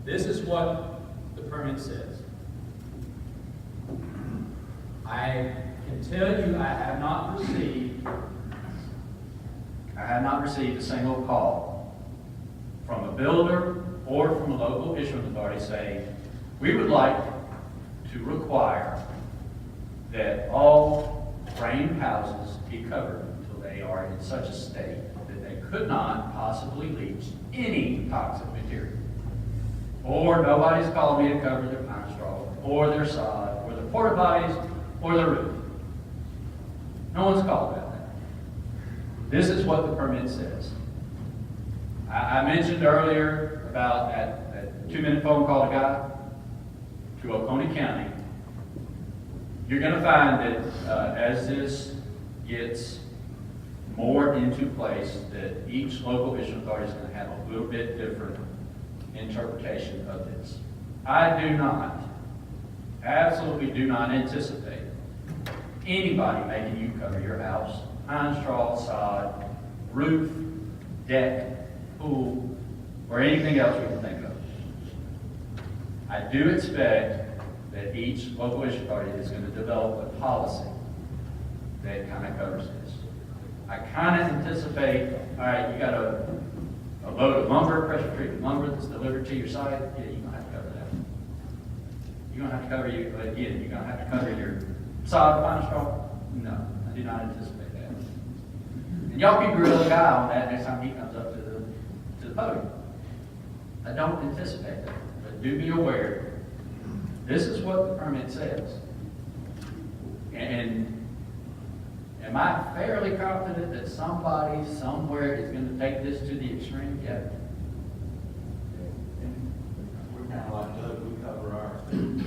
This is what the permit says. I can tell you I have not received a single call from a builder or from a local issuing authority saying, we would like to require that all frame houses be covered until they are in such a state that they could not possibly leach any toxic material. Or nobody's called me to cover their pine straw, or their sod, or their porta potties, or their roof. No one's called about that. This is what the permit says. I mentioned earlier about that 2-minute phone call to Oconee County. You're going to find that as this gets more into place, that each local issuing authority is going to have a little bit different interpretation of this. I do not, absolutely do not anticipate anybody making you cover your house, pine straw, sod, roof, deck, pool, or anything else we can think of. I do expect that each local issue authority is going to develop a policy that kind of covers this. I kind of anticipate, all right, you got a load of lumber, pressure treated lumber that's delivered to your site, yeah, you're going to have to cover that. You're going to have to cover your, again, you're going to have to cover your sod, pine straw? No, I do not anticipate that. And y'all can grill the guy on that next time he comes up to the podium. I don't anticipate that, but do be aware, this is what the permit says. And am I fairly confident that somebody somewhere is going to take this to the extreme? Yeah. And we're kind of like Doug, we cover ours too.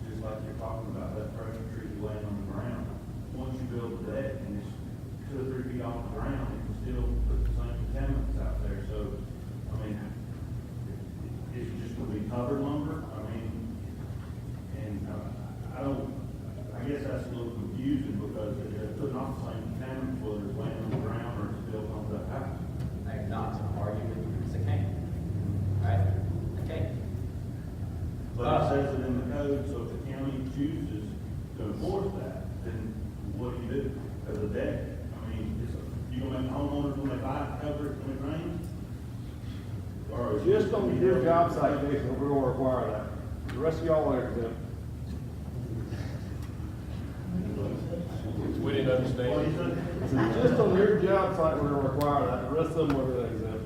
Just like you're talking about that pressure treated laying on the ground. Once you build a deck and it's 2 or 3 feet off the ground, you can still put the same contaminants out there. So, I mean, it's just going to be covered lumber. I mean, and I guess that's a little confusing because they're putting off the same contaminants whether it's laying on the ground or it's built onto that house. I'm not arguing with you, it's a can. Right? A can. But it says it in the code, so if the county chooses to enforce that, then what do you do? As a deck, I mean, you gonna make homeowners when they buy it, cover it when it rains? Or is it Just on your job site, Jason, we're gonna require that. The rest of y'all are exempt. We didn't understand. What do you think? Just on your job site, we're gonna require that. The rest of them, we're gonna exempt.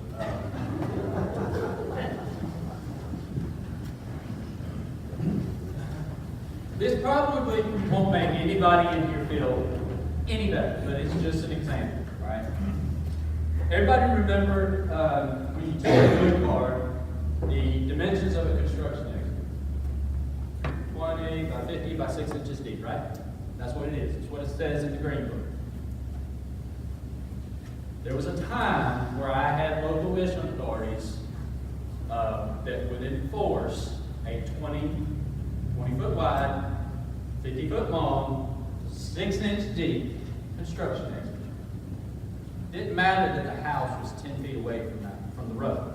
This probably won't make anybody in here feel any better, but it's just an example, right? Everybody remember when you take a blue card, the dimensions of a construction expert. 20 by 50 by 6 inches deep, right? That's what it is. It's what it says in the green book. There was a time where I had local issuing authorities that would enforce a 20-foot wide, 50-foot long, 6-inch deep construction expert. Didn't matter that the house was 10 feet away from the road.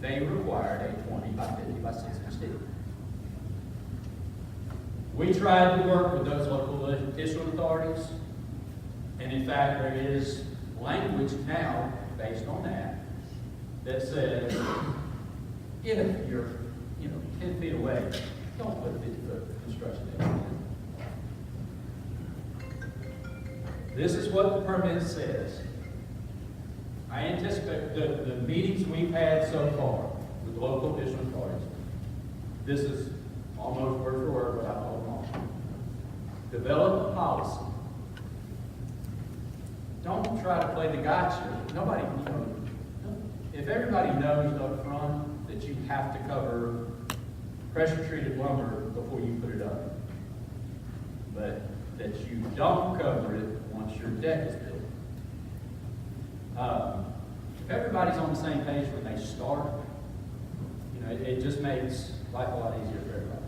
They required a 20 by 50 by 6 inch deep. We tried to work with those local issuing authorities, and in fact, there is language now based on that says if you're 10 feet away, don't put a 50-foot construction expert. This is what the permit says. I anticipate the meetings we've had so far with local issuing authorities. This is almost word for word what I told them all. Develop a policy. Don't try to play the gotcha. Nobody, if everybody knows up front that you have to cover pressure treated lumber before you put it up, but that you don't cover it once your deck is built. If everybody's on the same page when they start, it just makes life a lot easier for everybody.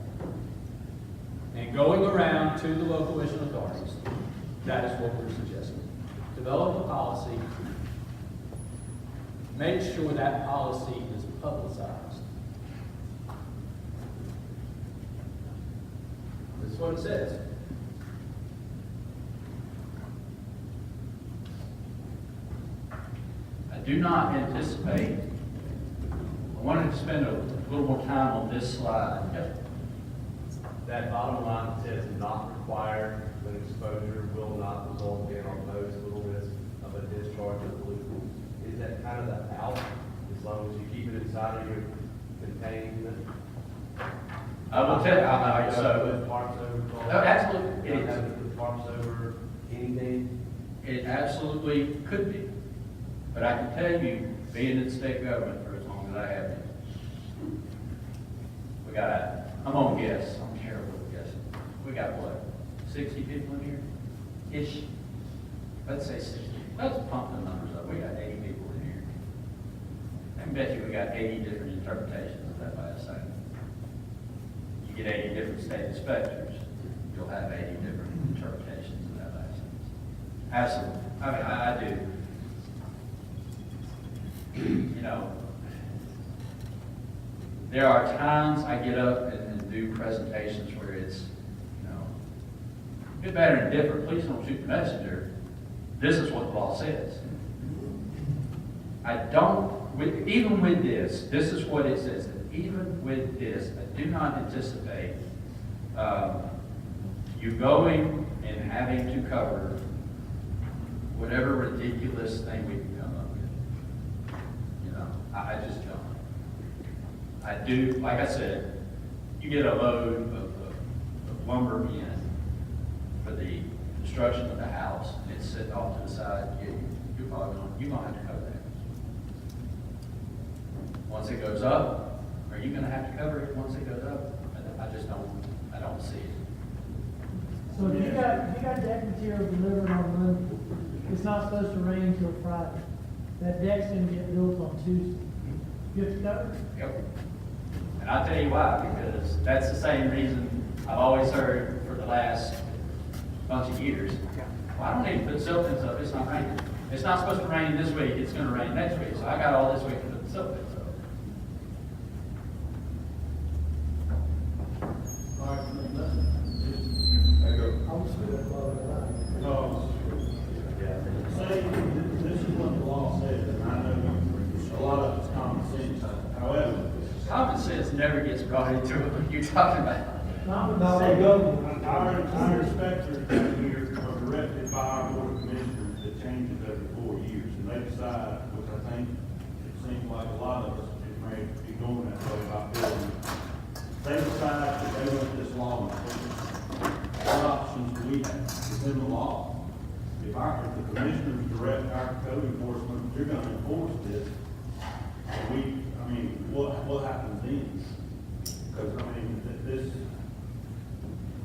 And going around to the local mission authorities, that is what we're suggesting. Develop a policy. Make sure that policy is publicized. This is what it says. I do not anticipate, I wanted to spend a little more time on this slide. Yep. That bottom line says not required when exposure will not result in or pose little risk of a discharge of pollutant. Is that kind of the out, as long as you keep it inside of your containment? I will tell you, So put parts over. No, absolutely. You don't have to put parts over anything? It absolutely could be. But I can tell you, being in state government for as long as I have been, I'm gonna guess, I'm terrible at guessing. We got what, 60 people in here? Ish. Let's say 60. Let's pump the numbers up. We got 80 people in here. I can bet you we got 80 different interpretations of that last statement. You get 80 different state inspectors, you'll have 80 different interpretations of that last sentence. Absolutely. I mean, I do. There are times I get up and do presentations where it's, good, bad, or indifferent, please don't shoot the messenger. This is what the law says. Even with this is what it says. Even with this, I do not anticipate you going and having to cover whatever ridiculous thing we can come up with. I just don't. I do, like I said, you get a load of lumber in for the construction of the house, and it's sitting off to the side, you're probably gonna have to cover that. Once it goes up, are you gonna have to cover it once it goes up? I don't see it. So if you got deck material delivered on Monday, it's not supposed to rain until Friday. That deck's gonna get built on Tuesday. You have to cover it? Yep. And I'll tell you why, because that's the same reason I've always heard for the last bunch of years. Well, I don't need to put silt pins up, it's not raining. It's not supposed to rain this week, it's gonna rain next week, so I got all this week to put the silt pins up. All right, say, this is what the law says, and I know a lot of it's common sense. However, Common sense never gets brought into it when you're talking about. our inspectors down here are directed by our board of commissioners that changes every 4 years, and they decide, which I think it seems like a lot of us are ready to be going that way about building. They decide that they want this law enforcement. What options do we have? It's in the law. If the commissioners direct our code enforcement, you're gonna enforce this, what happens then? Because, this,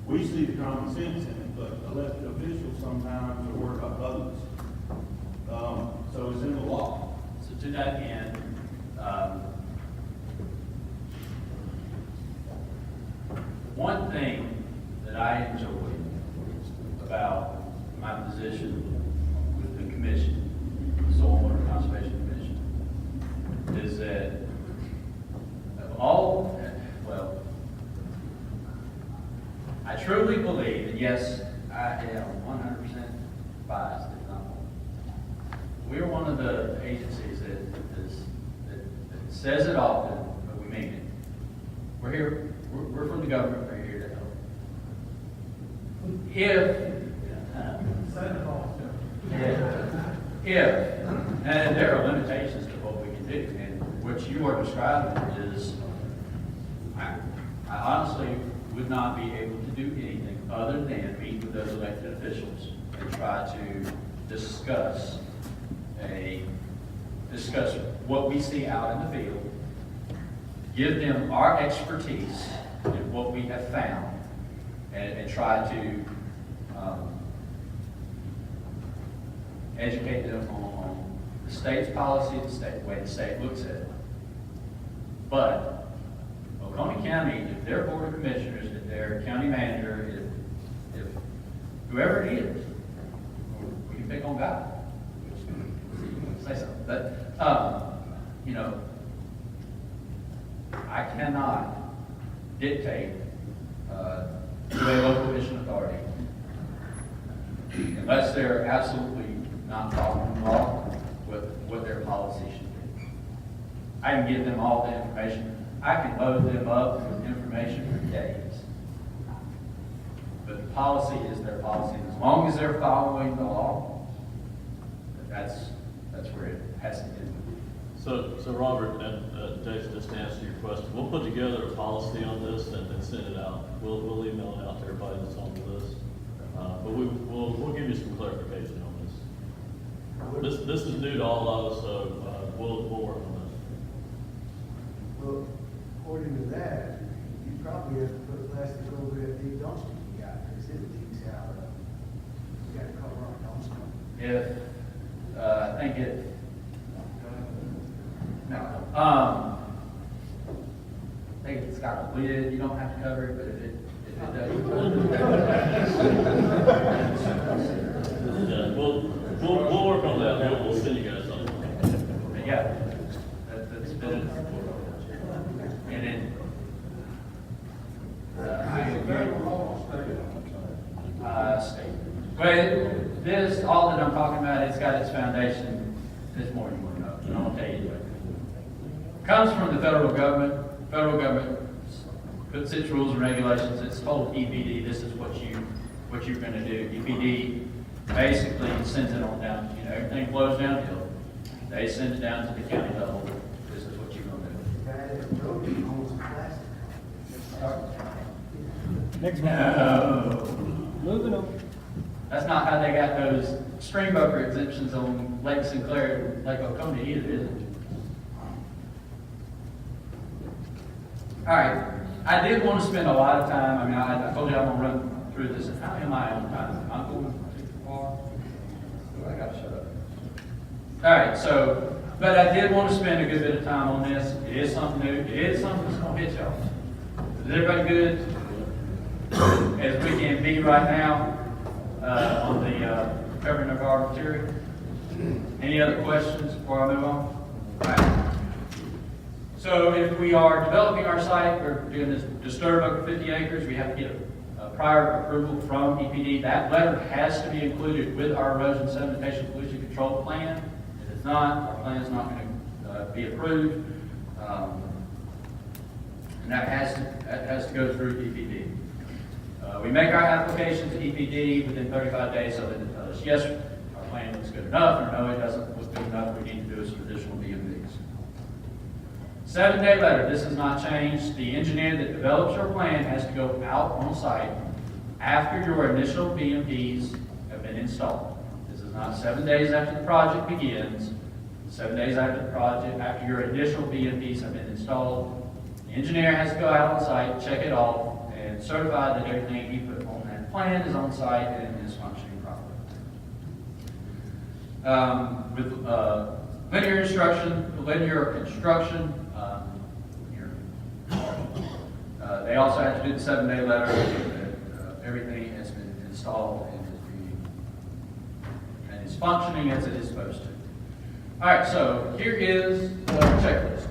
we see the common sense in it, but elected officials sometimes are worried about votes. So it's in the law. So to that end, one thing that I enjoy about my position with the commission, the Soil and Water Conservation Commission, is that I truly believe, and yes, I am 100% biased, if not more. We're one of the agencies that says it often, but we mean it. We're here, we're from the government, we're here to help. And there are limitations to what we can do, and what you are describing is, I honestly would not be able to do anything other than meet with those elected officials and try to discuss what we see out in the field, give them our expertise in what we have found, and try to educate them on the state's policy, the way the state looks at it. But Oconee County, if their board of commissioners, if their county manager, if whoever it is, we can pick on God, say something, but, you know, I cannot dictate to a local commission authority unless they're absolutely not following law with what their policy should be. I can give them all the information. I can load them up with information for days. But the policy is their policy. And as long as they're following the law, that's where it has to be. So Robert, and Jason, just to answer your question, we'll put together a policy on this and send it out. We'll email it out to everybody that's on the list. But we'll give you some clarification on this. This is new to all of us, so we'll work on this. Well, according to that, you probably have to put plastic over that big dumpster you got, because it leaks out. You gotta cover up dumpster. If, I think it, no, I think it's got a lid, you don't have to cover it, but if it does. Yeah, we'll work on that. We'll send you guys something. But yeah, that's been, and then, state. But this, all that I'm talking about, it's got its foundation, this more you want to know, and I'll tell you what. Comes from the federal government. Federal government puts its rules and regulations. It's told EPD, this is what you're going to do. EPD basically sends it on down. You know, everything flows downhill. They send it down to the county level. This is what you're going to do. That road owns plastic. Next one. No. Moving on. That's not how they got those stream broker exemptions on Lake Sinclair and Lake Oconee either, is it? All right, I did want to spend a lot of time. I mean, I told you I'm going to run through this. How am I on time? I'm going too far. I got to shut up. All right, so, but I did want to spend a good bit of time on this. It is something new. It is something that's going to hit y'all. Is everybody good? As we can be right now on the covering of our material. Any other questions before I move on? All right. So if we are developing our site, we're doing this disturb over 50 acres, we have to get a prior approval from EPD. That letter has to be included with our erosion sedimentation pollution control plan. If it's not, our plan is not going to be approved. And that has to go through EPD. We make our application to EPD within 35 days, so that it tells us, yes, our plan looks good enough, or no, it doesn't look good enough, we need to do some additional BMVs. 7-day letter, this has not changed. The engineer that develops your plan has to go out on site after your initial BMVs have been installed. This is not 7 days after the project begins, 7 days after the project, after your initial BMVs have been installed. The engineer has to go out on site, check it off, and certify that everything he put on that plan is on site and is functioning properly. With linear construction, they also have to do the 7-day letter that everything has been installed and is functioning as it is supposed to. All right, so here is the checklist.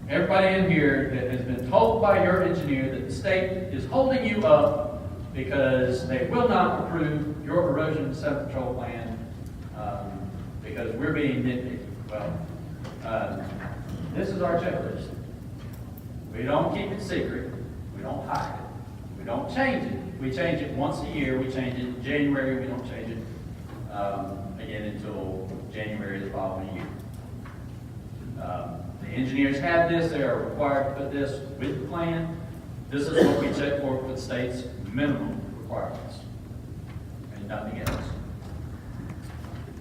Everybody in here that has been told by your engineer that the state is holding you up because they will not approve your erosion and sediment control plan because we're being nitpicky. Well, this is our checklist. We don't keep it secret. We don't hide it. We don't change it. We change it once a year. We change it in January. We don't change it again until January of the following year. The engineers have this. They are required to put this with the plan. This is what we check for the state's minimum requirements and nothing else.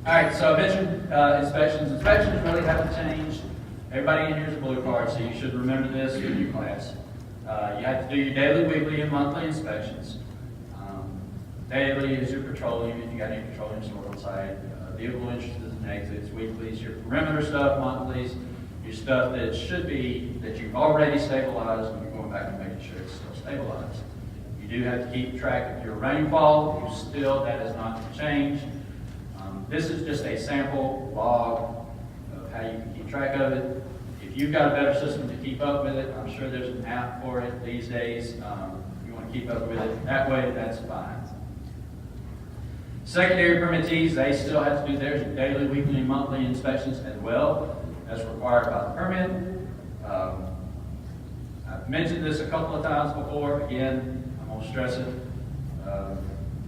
All right, so I mentioned inspections. Inspections really haven't changed. Everybody in here is a blue card, so you should remember this in your class. You have to do your daily, weekly, and monthly inspections. Daily is your petroleum, if you got any petroleum stored on site. Vehicle entrances and exits, weeklies, your perimeter stuff, monthlies, your stuff that should be, that you've already stabilized, and you're going back and making sure it's still stabilized. You do have to keep track of your rainfall. You still, that is not going to change. This is just a sample log of how you can keep track of it. If you've got a better system to keep up with it, I'm sure there's an app for it these days. If you want to keep up with it that way, that's fine. Secondary permittees, they still have to do their daily, weekly, and monthly inspections as well, as required by the permit. I've mentioned this a couple of times before. Again, I'm going to stress it.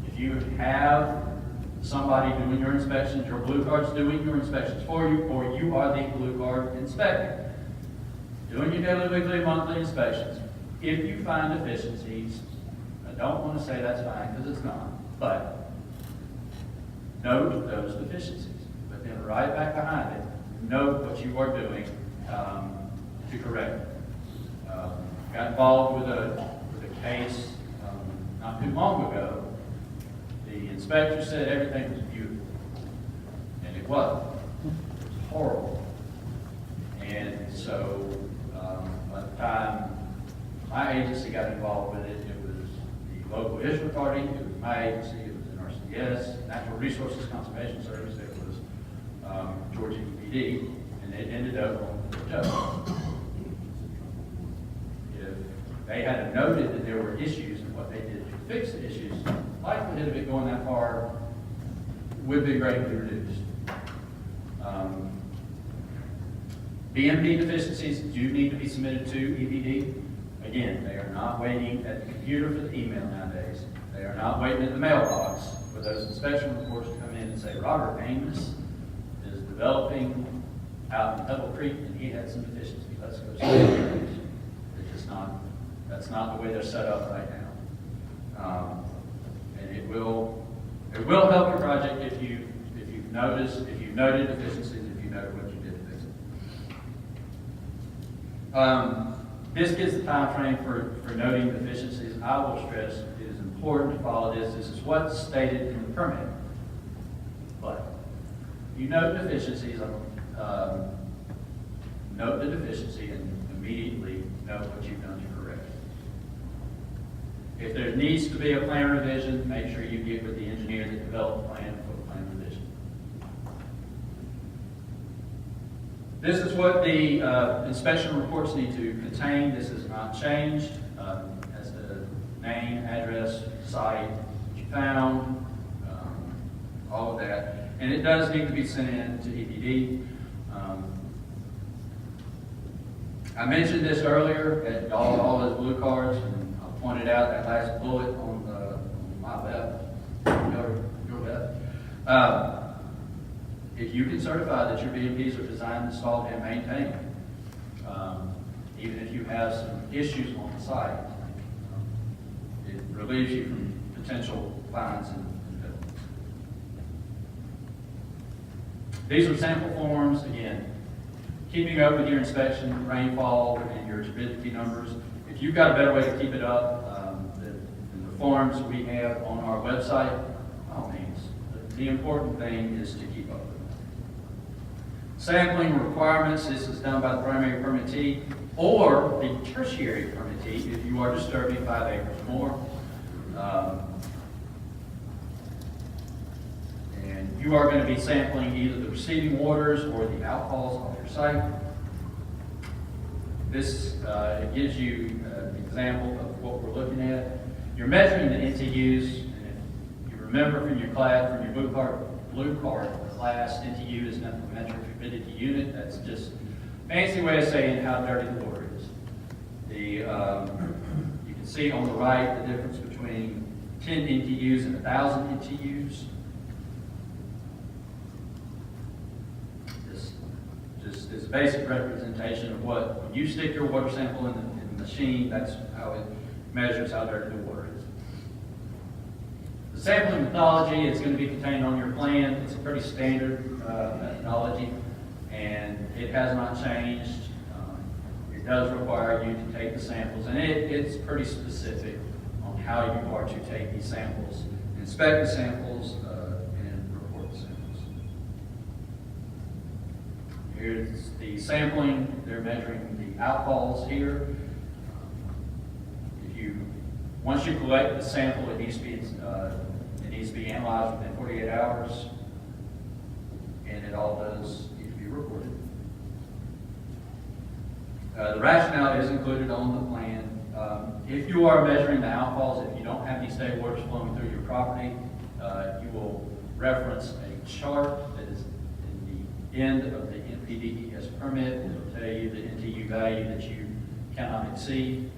If you have somebody doing your inspections, your blue card's doing your inspections for you, or you are the blue card inspector, doing your daily, weekly, and monthly inspections, if you find deficiencies, I don't want to say that's fine, because it's not, but note those deficiencies, but then right back behind it, note what you are doing to correct it. Got involved with a case not too long ago. The inspector said everything was beautiful, and it wasn't. It was horrible. And so by the time my agency got involved with it, it was the local issue authority, it was my agency, it was NRCS, Natural Resources Conservation Service, it was Georgia EPD, and it ended up on the judge. If they had noted that there were issues and what they did to fix the issues, likelihood of it going that far would be greatly reduced. BMP deficiencies do need to be submitted to EPD. Again, they are not waiting at the computer for the email nowadays. They are not waiting at the mailbox for those inspection reports to come in and say, Robert Amos is developing out in Pebble Creek and he had some deficiencies. Let's go see it. It's just not, that's not the way they're set up right now. And it will help your project if you've noted deficiencies, if you know what you did to fix it. This gives the time frame for noting deficiencies. I will stress it is important to follow this. This is what's stated in the permit. But you note deficiencies, note the deficiency and immediately note what you've done to correct it. If there needs to be a plan revision, make sure you get with the engineer that developed the plan for the plan revision. This is what the inspection reports need to contain. This has not changed. Has the name, address, site, what you found, all of that. And it does need to be sent in to EPD. I mentioned this earlier at all those blue cards, and I pointed out that last bullet on my left, your left. If you can certify that your BMPs are designed, installed, and maintained, even if you have some issues on the site, it relieves you from potential fines and penalties. These are sample forms, again, keeping up with your inspection, rainfall, and your turbidity numbers. If you've got a better way to keep it up, than the forms we have on our website, by all means. The important thing is to keep up with it. Sampling requirements, this is done by the primary permittee or the tertiary permittee if you are disturbing 5 acres or more. And you are going to be sampling either the receiving waters or the outfalls off your site. This it gives you an example of what we're looking at. You're measuring the NTUs, and if you remember from your class, from your blue card class, NTU is metric turbidity unit. That's just a fancy way of saying how dirty the water is. You can see on the right the difference between 10 NTUs and 1,000 NTUs. This is a basic representation of what, when you stick your water sample in the machine, that's how it measures how dirty the water is. The sampling methodology is going to be contained on your plan. It's a pretty standard methodology, and it has not changed. It does require you to take the samples, and it's pretty specific on how you are to take these samples inspect the samples, and report the samples. Here's the sampling. They're measuring the outfalls here. Once you collect the sample, it needs to be analyzed within 48 hours, and it all does need to be reported. The rationale is included on the plan. If you are measuring the outfalls, if you don't have any state waters flowing through your property, you will reference a chart that is in the end of the NPDES permit. It will tell you the NTU value that you cannot exceed.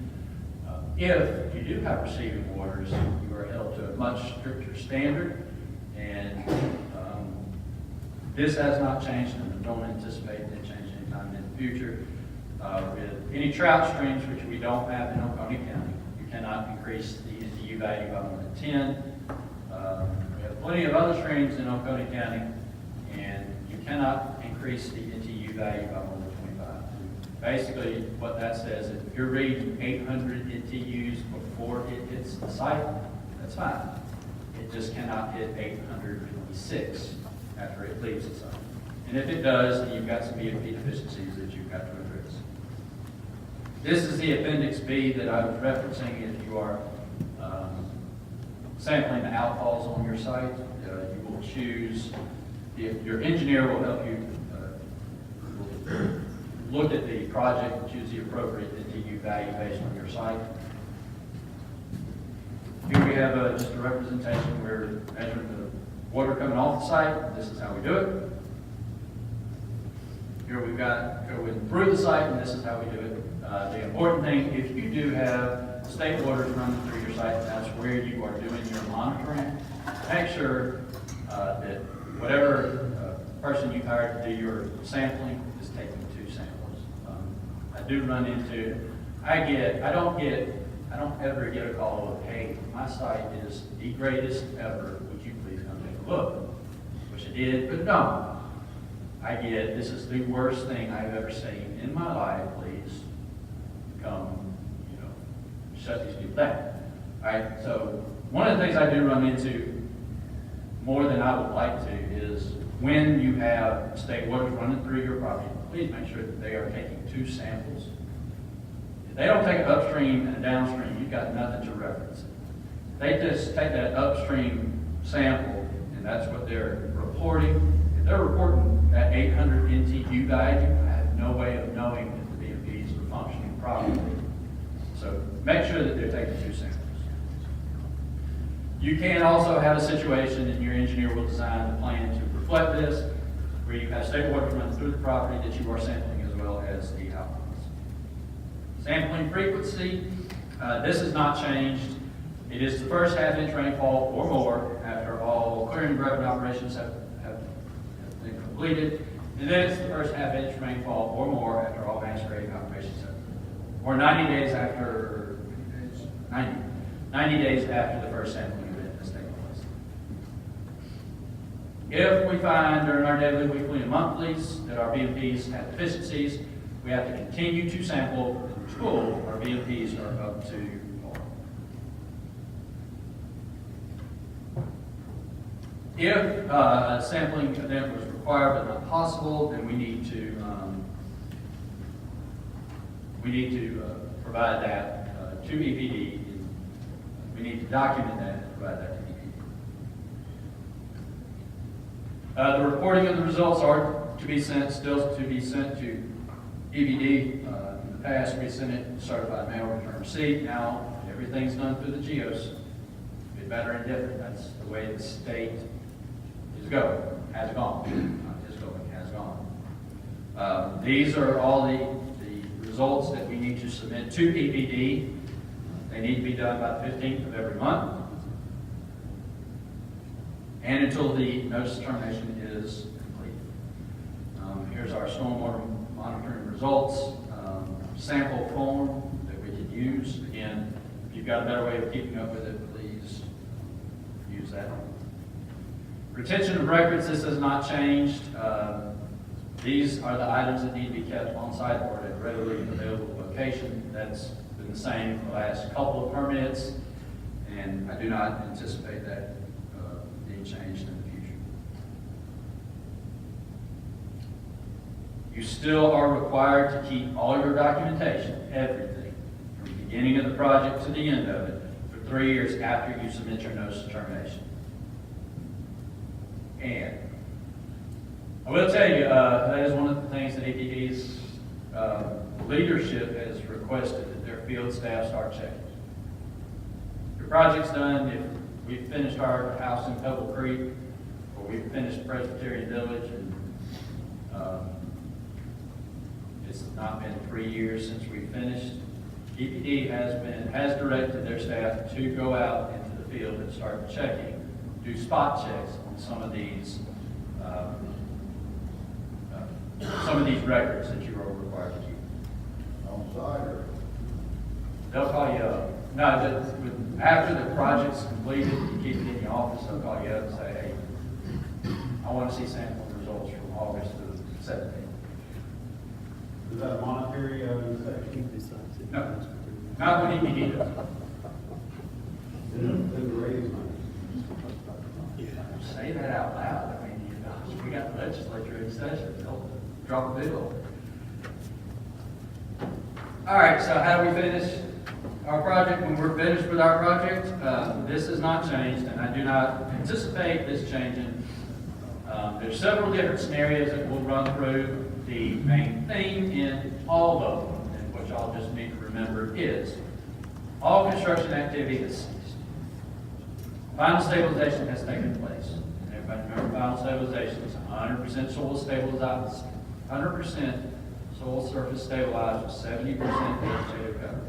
If you do have receiving waters, you are held to a much stricter standard, and this has not changed, and I don't anticipate it changing anytime in the future. With any trout streams, which we don't have in Oconee County, you cannot increase the NTU value by more than 10. We have plenty of other streams in Oconee County, and you cannot increase the NTU value by more than 25. Basically, what that says is if you're reading 800 NTUs before it hits the site, that's fine. It just cannot hit 826 after it leaves the site. And if it does, then you've got some BMP deficiencies that you've got to address. This is the Appendix B that I was referencing. If you are sampling the outfalls on your site, you will choose, your engineer will help you look at the project and choose the appropriate NTU value based on your site. Here we have just a representation where we're measuring the water coming off the site. This is how we do it. Here we've got going through the site, and this is how we do it. The important thing, if you do have state waters running through your site, and that's where you are doing your monitoring, make sure that whatever person you hired to do your sampling is taking 2 samples. I do run into, I don't ever get a call of, hey, my site is the greatest ever, would you please come take a look? Wish I did, but no. I get, this is the worst thing I've ever seen in my life, please come, shut these people down. All right, so one of the things I do run into more than I would like to is when you have state waters running through your property, please make sure that they are taking 2 samples. If they don't take it upstream and downstream, you've got nothing to reference. They just take that upstream sample, and that's what they're reporting. If they're reporting that 800 NTU value, I have no way of knowing if the BMPs are functioning properly. So make sure that they're taking 2 samples. You can also have a situation, and your engineer will design a plan to reflect this, where you have state waters running through the property that you are sampling as well as the outfalls. Sampling frequency, this has not changed. It is the first half-inch rainfall or more after all clearing and grubbing operations have been completed, and then it's the first half-inch rainfall or more after all mass grading operations have, or 90 days after 90 days after the first sampling event has taken place. If we find during our daily, weekly, and monthlies that our BMPs have deficiencies, we have to continue to sample until our BMPs are up to par. If a sampling event was required but not possible, then we need to provide that to EPD. We need to document that and provide that to EPD. The reporting of the results are to be sent, still to be sent to EPD. In the past, we sent it certified mail return receipt. Now everything's done through the GEOS. Be better and different. That's the way the state is going. Has gone. Not is going. Has gone. These are all the results that we need to submit to EPD. They need to be done by the 15th of every month, and until the notice of termination is complete. Here's our stormwater monitoring results, sample form that we can use. Again, if you've got a better way of keeping up with it, please use that. Retention of records, this has not changed. These are the items that need to be kept on site or at a readily available location. That's been the same for the last couple of permits, and I do not anticipate that be changed in the future. You still are required to keep all your documentation, everything, from the beginning of the project to the end of it, for 3 years after you submit your notice of termination. And I will tell you, that is one of the things that EPD's leadership has requested, that their field staff start checking. Your project's done, if we've finished our house in Pebble Creek, or we've finished Presbyterian Village, and it's not been 3 years since we finished, EPD has directed their staff to go out into the field and start checking, do spot checks on some of these records that you are required to keep. On site or? They'll call you up. No, after the project's completed, you keep it in your office, they'll call you up and say, hey, I want to see sample results from August to 17th. Is that a monetary inspection? No, not when EPD does. Then the raise money. Say that out loud. I mean, we got the legislature in session, they'll drop a bill. All right, so how do we finish our project? When we're finished with our project, this has not changed, and I do not anticipate this changing. There's several different scenarios that we'll run through. The main theme in all of them, and what y'all just need to remember, is all construction activity has ceased. Final stabilization has taken place. And everybody remember, final stabilization is 100% soil stabilized, 100% soil surface stabilized with 70% vegetative cover.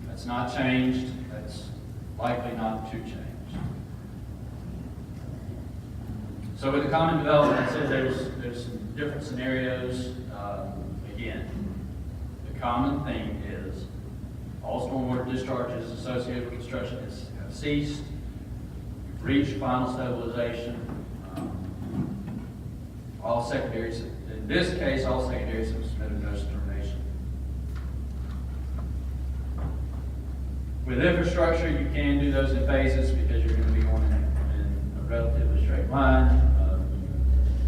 That's not changed. That's likely not to change. So with the common development, I said there's some different scenarios. Again, the common theme is all stormwater discharges associated with construction have ceased. We've reached final stabilization. All secondaries, in this case, all secondaries have submitted notice of termination. With infrastructure, you can do those in phases because you're going to be going in a relatively straight line.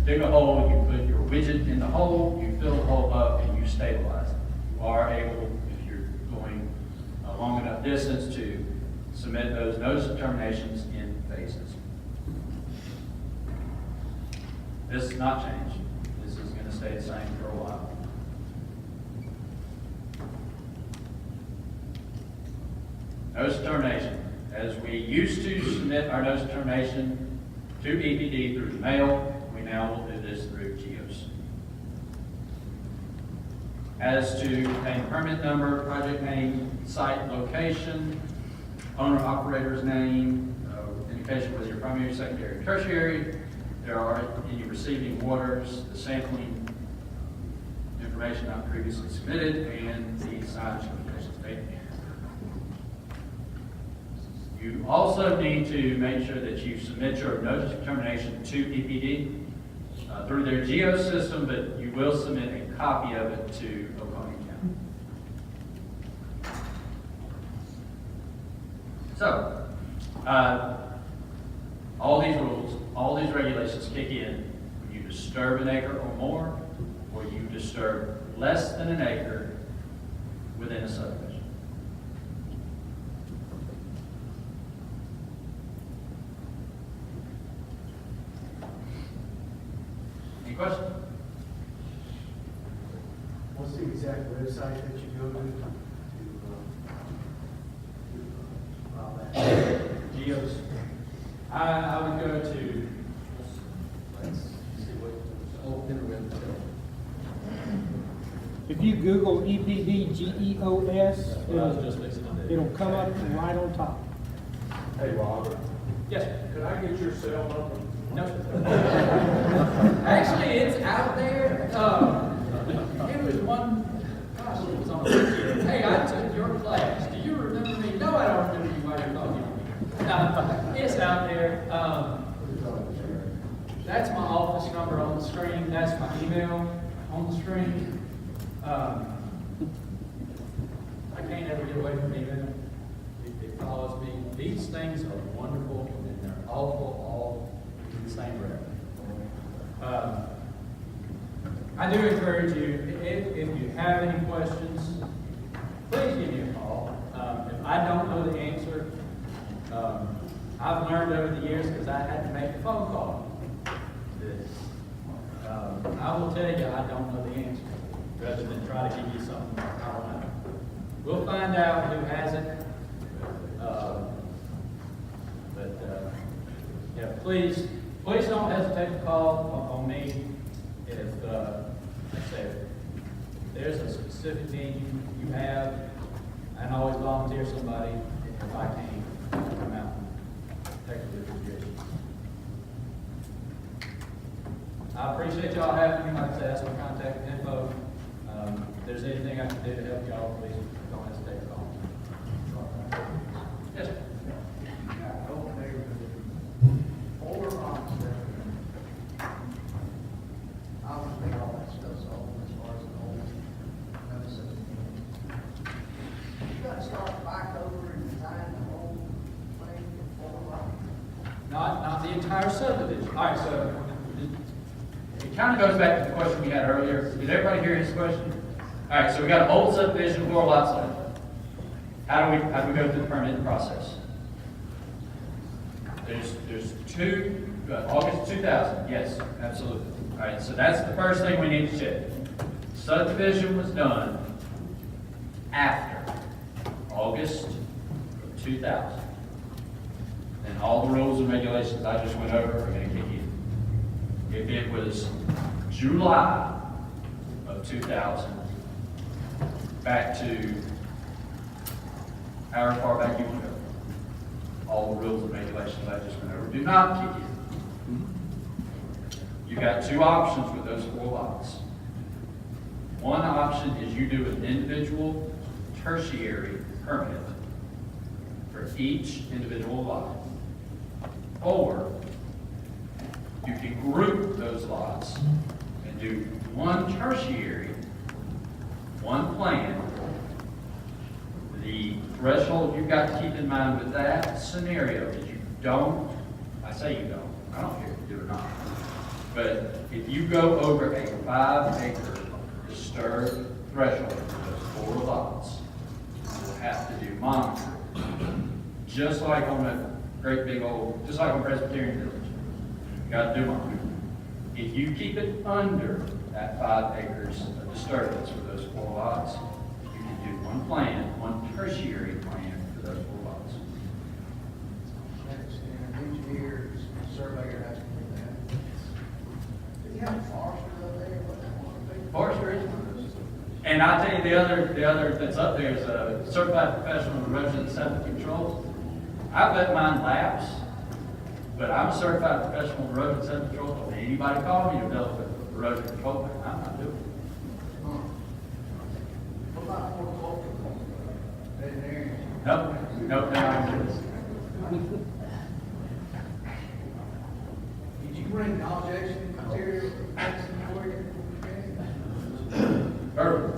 Dig a hole, you put your widget in the hole, you fill the hole up, and you stabilize it. You are able, if you're going a long enough distance, to submit those notice of terminations in phases. This has not changed. This is going to stay the same for a while. Notice of termination. As we used to submit our notice of termination to EPD through the mail, we now will do this through GEOS. As to obtain permit number, project name, site location, owner-operator's name, indication whether you're primary, secondary, tertiary, there are any receiving waters, the sampling information not previously submitted, and the signage limitation statement. You also need to make sure that you submit your notice of termination to EPD through their GEOS system, but you will submit a copy of it to Oconee County. So, all these rules, all these regulations kick in when you disturb an acre or more, or you disturb less than an acre within a subdivision. Any questions? What's the exact website that you go to file that? GEOS. I would go to, let's see what, If you Google EPD GEOS, I was just fixing to do. it'll come up right on top. Hey, Robert, yes, could I get your cell number? no. Actually, it's out there. It was one, gosh, it was on the hey, I took your class. Do you remember me? No, I don't remember you while you're talking to me. It's out there. That's my office number on the screen. That's my email on the screen. I can't ever get away from email. It follows me. These things are wonderful and they're awful all I do encourage you, if you have any questions, please give me a call. If I don't know the answer, I've learned over the years, because I had to make a phone call. This, I will tell you I don't know the answer, rather than try to give you something I don't know. We'll find out who has it. Yeah, please don't hesitate to call on me if, like I said, if there's a specific need you have. I can always volunteer somebody if I can come out and take a look at your issue. I appreciate y'all having me. Like I said, that's my contact info. If there's anything I can do to help y'all, please don't hesitate to call. Yes, sir. I don't think all that stuff's old as far as the old medicine. You gotta start back over and design the whole thing for Not the entire subdivision. All right, so It kind of goes back to the question we had earlier. Did everybody hear his question? All right, so we got an old subdivision, 4 lots left. How do we go through the permitting process? There's two, August 2000, yes, absolutely. All right, so that's the first thing we need to check. Subdivision was done after August of 2000. And all the rules and regulations I just went over are going to kick in. If it was July of 2000, back to however far back you want to go, all the rules and regulations I just went over do not kick in. You got 2 options with those 4 lots. One option is you do an individual tertiary permit for each individual lot. Or you can group those lots and do one tertiary, one plan. The threshold you've got to keep in mind with that scenario is you don't, I say you don't, I don't care if you do or not, but if you go over a 5-acre disturbed threshold for those 4 lots, you'll have to do monitoring. Just like on a great big old, just like on Presbyterian Village. You got to do monitoring. If you keep it under that 5 acres of disturbance for those 4 lots, you can do one plan, one tertiary plan for those 4 lots. And engineers, surveyor has to do that. Do you have a forester up there? What that one big? Forestry is one of those. And I tell you, the other that's up there is a certified professional in erosion and sediment control. I've let mine lapse, but I'm a certified professional in erosion and sediment control. Don't anybody call me to develop with erosion control plan. I'm not doing it. What about horticulture? Veterinarian? Nope, they're not doing this. Did you bring non-objection material for you? Perfect.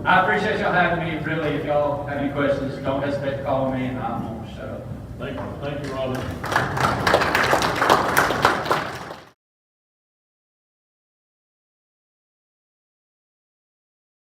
I appreciate y'all having me. Really, if y'all have any questions, don't hesitate to call me, and I'm on the show. Thank you, Robert.